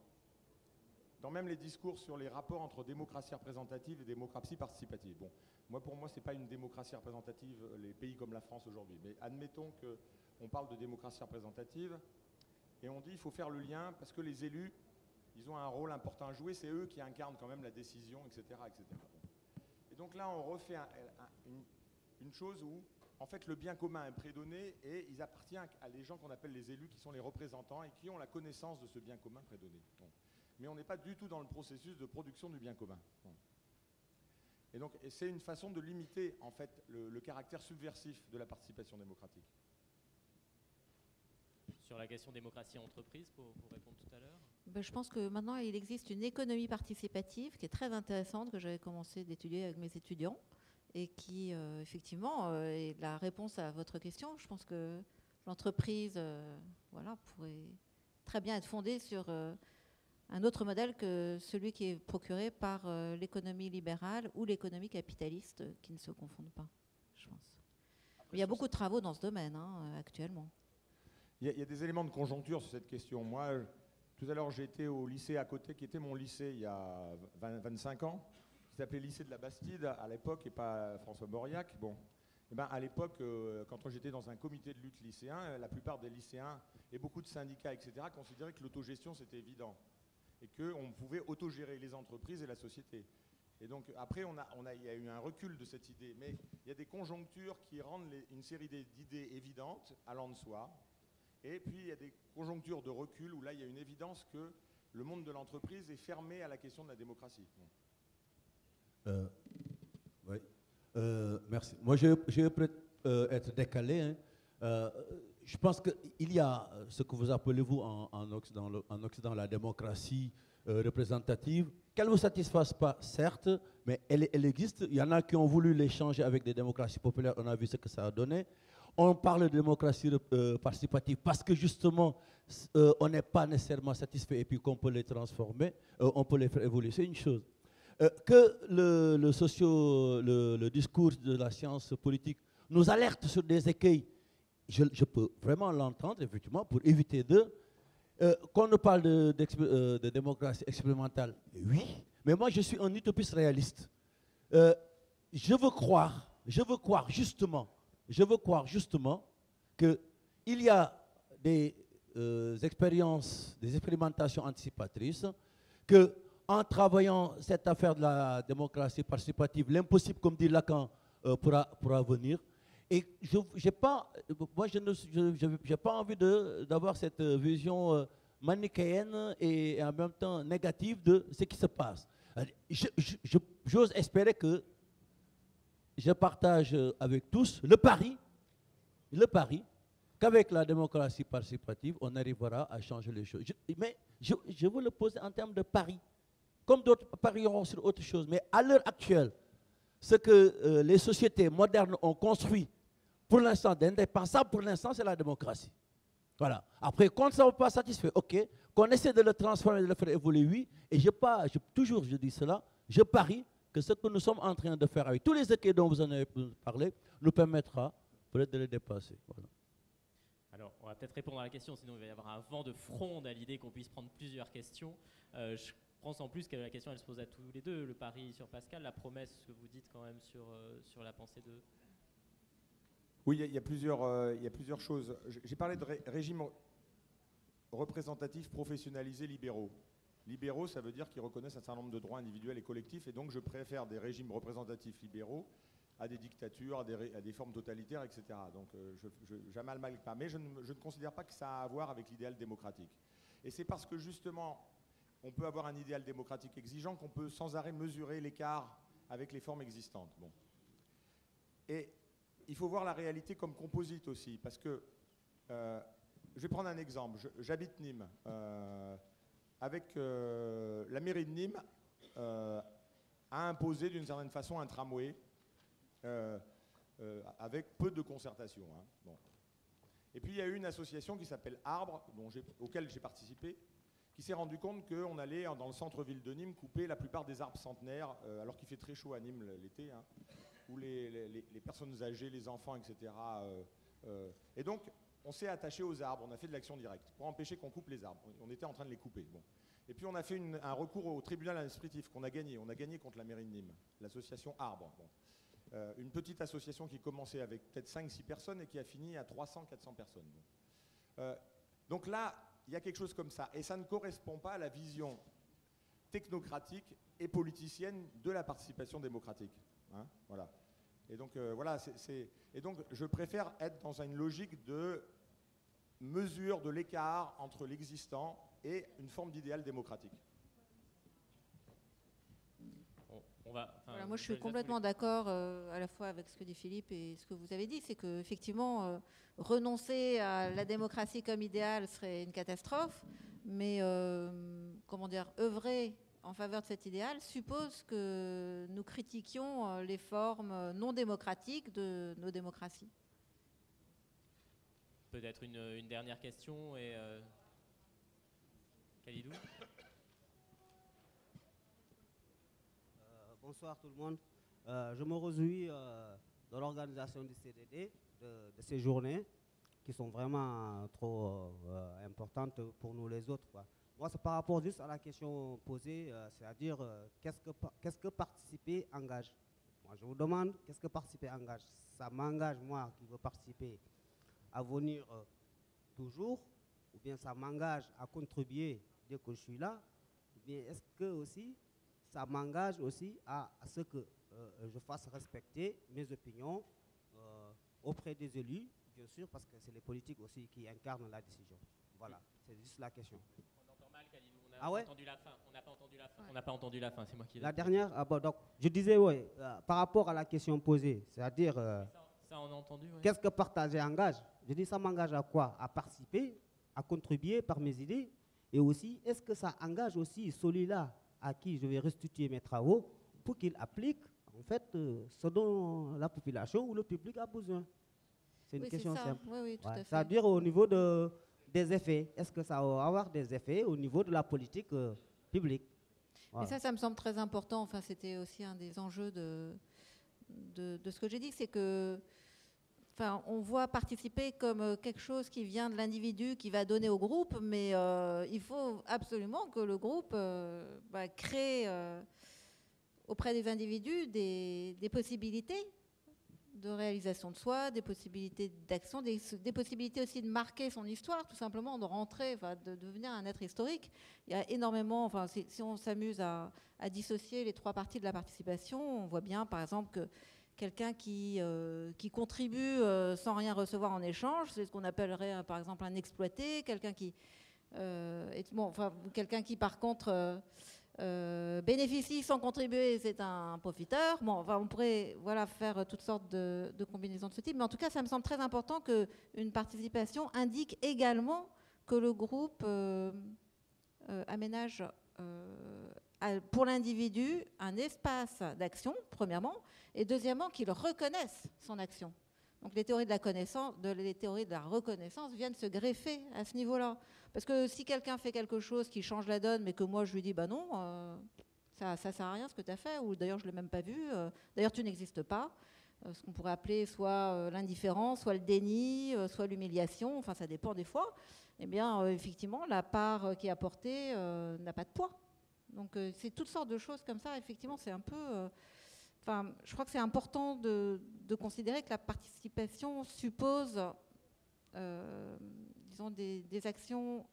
même les discours sur les rapports entre démocratie représentative et démocratie participative. Bon, pour moi, ce n'est pas une démocratie représentative, les pays comme la France aujourd'hui. Mais admettons qu'on parle de démocratie représentative et on dit qu'il faut faire le lien parce que les élus, ils ont un rôle important à jouer, c'est eux qui incarnent quand même la décision, etc. etc. Et donc là, on refait une chose où en fait, le bien commun est prédonné et il appartient à les gens qu'on appelle les élus, qui sont les représentants et qui ont la connaissance de ce bien commun prédonné. Bon. Mais on n'est pas du tout dans le processus de production du bien commun. Bon. Et donc, c'est une façon de limiter, en fait, le caractère subversif de la participation démocratique. Sur la question démocratie entreprise, pour répondre tout à l'heure. Ben, je pense que maintenant, il existe une économie participative qui est très intéressante, que j'avais commencé d'étudier avec mes étudiants. Et qui, effectivement, est la réponse à votre question. Je pense que l'entreprise pourrait très bien être fondée sur un autre modèle que celui qui est procuré par l'économie libérale ou l'économie capitaliste, qui ne se confondent pas, je pense. Il y a beaucoup de travaux dans ce domaine actuellement. Il y a des éléments de conjoncture sur cette question. Moi, tout à l'heure, j'ai été au lycée à côté, qui était mon lycée il y a 25 ans. Qui s'appelait lycée de la Bastide à l'époque et pas François Mauriac. Bon, et ben à l'époque, quand j'étais dans un comité de lutte lycéen, la plupart des lycéens et beaucoup de syndicats, etc., considéraient que l'autogestion c'était évident et qu'on pouvait autogérer les entreprises et la société. Et donc après, il y a eu un recul de cette idée, mais il y a des conjonctures qui rendent une série d'idées évidentes allant de soi. Et puis il y a des conjonctures de recul où là il y a une évidence que le monde de l'entreprise est fermé à la question de la démocratie. Bon. Oui. Merci. Moi, je vais peut-être être décalé. Hein. Je pense qu'il y a ce que vous appelez, vous, en Occident, la démocratie représentative, qu'elle ne vous satisfasse pas, certes, mais elle existe. Il y en a qui ont voulu l'échanger avec des démocraties populaires. On a vu ce que ça a donné. On parle de démocratie participative parce que, justement, on n'est pas nécessairement satisfait et puis qu'on peut les transformer, on peut les faire évoluer. C'est une chose. Que le discours de la science politique nous alerte sur des écueils, je peux vraiment l'entendre, effectivement, pour éviter qu'on nous parle de démocratie expérimentale, oui, mais moi je suis un utopiste réaliste. Je veux croire justement qu'il y a des expériences, des expérimentations anticipatrices, que en travaillant cette affaire de la démocratie participative, l'impossible, comme dit Lacan, pourra venir. Et je n'ai pas envie d'avoir cette vision manichéenne et en même temps négative de ce qui se passe. J'ose espérer que je partage avec tous le pari qu'avec la démocratie participative, on arrivera à changer les choses. Mais je veux le poser en termes de pari. Comme d'autres parieront sur autre chose. Mais à l'heure actuelle, ce que les sociétés modernes ont construit, pour l'instant, d'indépensable, pour l'instant, c'est la démocratie. Voilà. Après, quand ça ne va pas satisfait, ok, qu'on essaie de le transformer, de le faire évoluer, oui, et toujours je dis cela, je parie que ce que nous sommes en train de faire avec tous les équipes dont vous en avez parlé nous permettra peut-être de les dépasser. Voilà. Alors, on va peut-être répondre à la question, sinon il va y avoir un vent de fronde à l'idée qu'on puisse prendre plusieurs questions. Je pense en plus que la question, elle se pose à tous les deux. Le pari sur Pascal, la promesse que vous dites quand même sur la pensée de... Oui, il y a plusieurs choses. J'ai parlé de régime représentatifs professionnalisés libéraux. Libéraux, ça veut dire qu'ils reconnaissent un certain nombre de droits individuels et collectifs, et donc je préfère des régimes représentatifs libéraux à des dictatures, à des formes totalitaires, etc. Donc j'amalgame pas, mais je ne considère pas que ça a à voir avec l'idéal démocratique. Et c'est parce que justement, on peut avoir un idéal démocratique exigeant qu'on peut sans arrêt mesurer l'écart avec les formes existantes. Bon. Et il faut voir la réalité comme composite aussi, parce que, je vais prendre un exemple, j'habite Nîmes, avec la mairie de Nîmes a imposé d'une certaine façon un tramway avec peu de concertation. Hein. Bon. Et puis il y a eu une association qui s'appelle Arbre, auquel j'ai participé, qui s'est rendu compte qu'on allait dans le centre-ville de Nîmes couper la plupart des arbres centenaires, alors qu'il fait très chaud à Nîmes l'été, hein, où les personnes âgées, les enfants, etc. Et donc on s'est attaché aux arbres, on a fait de l'action directe pour empêcher qu'on coupe les arbres. On était en train de les couper. Bon. Et puis on a fait un recours au tribunal administratif qu'on a gagné. On a gagné contre la mairie de Nîmes, l'association Arbre. Bon. Une petite association qui commençait avec peut-être 5-6 personnes et qui a fini à 300-400 personnes. Bon. Donc là, il y a quelque chose comme ça. Et ça ne correspond pas à la vision technocratique et politicienne de la participation démocratique. Hein, voilà. Et donc, voilà, et donc je préfère être dans une logique de mesure de l'écart entre l'existant et une forme d'idéal démocratique. Voilà, moi, je suis complètement d'accord à la fois avec ce que dit Philippe et ce que vous avez dit. C'est qu'effectivement, renoncer à la démocratie comme idéal serait une catastrophe, mais comment dire, œuvrer en faveur de cet idéal suppose que nous critiquions les formes non démocratiques de nos démocraties. Peut-être une dernière question et Khalidou. Bonsoir tout le monde. Je me réjouis de l'organisation du CDD, de ces journées qui sont vraiment trop importantes pour nous les autres, quoi. Moi, c'est par rapport juste à la question posée, c'est-à-dire qu'est-ce que participer engage. Moi, je vous demande, qu'est-ce que participer engage? Ça m'engage, moi, qui veux participer, à venir toujours, ou bien ça m'engage à contribuer dès que je suis là, ou bien est-ce que aussi ça m'engage aussi à ce que je fasse respecter mes opinions auprès des élus, bien sûr, parce que c'est les politiques aussi qui incarnent la décision. Voilà, c'est juste la question. On entend mal, Khalidou. On n'a pas entendu la fin. On n'a pas entendu la fin. On n'a pas entendu la fin. C'est moi qui. La dernière. Bon, donc, je disais, oui, par rapport à la question posée, c'est-à-dire. Ça, on a entendu. Ouais. Qu'est-ce que partager engage? Je dis, ça m'engage à quoi? À participer, à contribuer par mes idées, et aussi, est-ce que ça engage aussi celui-là à qui je vais restituer mes travaux pour qu'il applique en fait ce dont la population ou le public a besoin. C'est une question simple. Oui, oui, tout à fait. C'est-à-dire au niveau des effets. Est-ce que ça va avoir des effets au niveau de la politique publique? Voilà. Et ça me semble très important. Enfin, c'était aussi un des enjeux de ce que j'ai dit, c'est que enfin, on voit participer comme quelque chose qui vient de l'individu, qui va donner au groupe, mais il faut absolument que le groupe crée auprès des individus des possibilités de réalisation de soi, des possibilités d'action, des possibilités aussi de marquer son histoire, tout simplement, de rentrer, de devenir un être historique. Il y a énormément, enfin, si on s'amuse à dissocier les trois parties de la participation, on voit bien, par exemple, que quelqu'un qui contribue sans rien recevoir en échange, c'est ce qu'on appellerait par exemple un exploité, quelqu'un qui, quelqu'un qui par contre bénéficie sans contribuer, c'est un profiteur. Bon, enfin, on pourrait faire toutes sortes de combinaisons de ce type, mais en tout cas, ça me semble très important qu'une participation indique également que le groupe aménage pour l'individu un espace d'action, premièrement, et deuxièmement, qu'il reconnaisse son action. Donc les théories de la connaissance, les théories de la reconnaissance viennent se greffer à ce niveau-là. Parce que si quelqu'un fait quelque chose qui change la donne, mais que moi je lui dis bah non, Ça sert à rien ce que tu as fait, ou d'ailleurs je ne l'ai même pas vu, d'ailleurs tu n'existes pas. Ce qu'on pourrait appeler soit l'indifférence, soit le déni, soit l'humiliation, enfin ça dépend des fois. Eh bien, effectivement, la part qui est apportée n'a pas de poids. Donc c'est toutes sortes de choses comme ça. Effectivement, c'est un peu... je crois que c'est important de considérer que la participation suppose, disons, des actions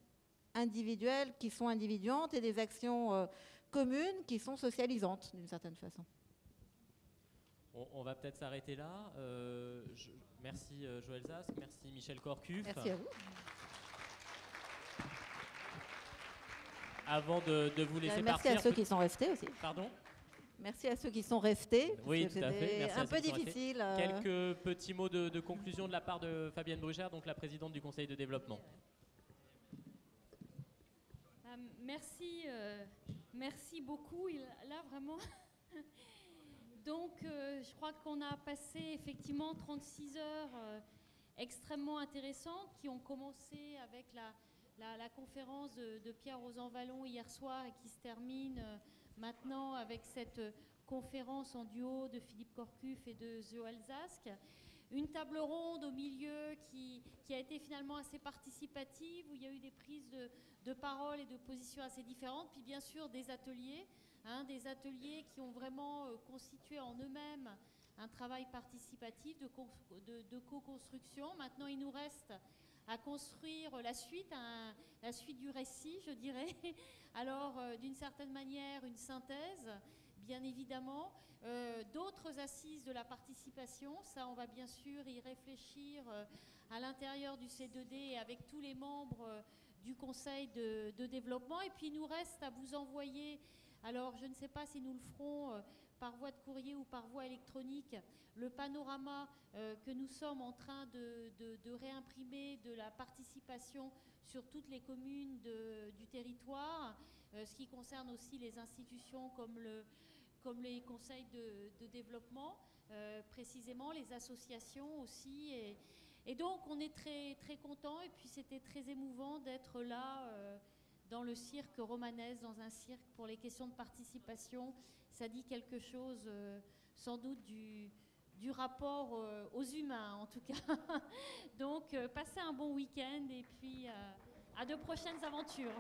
individuelles qui sont individuantes et des actions communes qui sont socialisantes, d'une certaine façon. On va peut-être s'arrêter là. Merci Joël Zask, merci Michel Corcuff. Merci à vous. Avant de vous laisser merci partir... à ceux qui sont restés aussi. Pardon ? Merci à ceux qui sont restés. Oui, tout à fait. Merci un peu difficile. Quelques petits mots de conclusion de la part de Fabienne Brugère, donc la présidente du Conseil de développement. Merci beaucoup. Là, vraiment... Donc, je crois qu'on a passé effectivement 36 heures extrêmement intéressantes qui ont commencé avec la conférence de Pierre Rosanvallon hier soir et qui se termine maintenant avec cette conférence en duo de Philippe Corcuff et de Joël Zask. Une table ronde au milieu qui a été finalement assez participative, où il y a eu des prises de parole et de positions assez différentes, puis bien sûr des ateliers. Des ateliers qui ont vraiment constitué en eux-mêmes un travail participatif de co-construction. Maintenant, il nous reste à construire la suite du récit, je dirais. Alors, d'une certaine manière, une synthèse, bien évidemment. D'autres assises de la participation, ça, on va bien sûr y réfléchir à l'intérieur du C2D et avec tous les membres du Conseil de développement. Et puis, il nous reste à vous envoyer... Alors, je ne sais pas si nous le ferons par voie de courrier ou par voie électronique, le panorama que nous sommes en train de réimprimer de la participation sur toutes les communes du territoire, ce qui concerne aussi les institutions comme les conseils de développement, précisément les associations aussi. Et donc, on est très, très contents et puis c'était très émouvant d'être là dans le cirque romanesque, dans un cirque pour les questions de participation. Ça dit quelque chose sans doute du rapport aux humains en tout cas. Donc passez un bon week-end et puis à de prochaines aventures.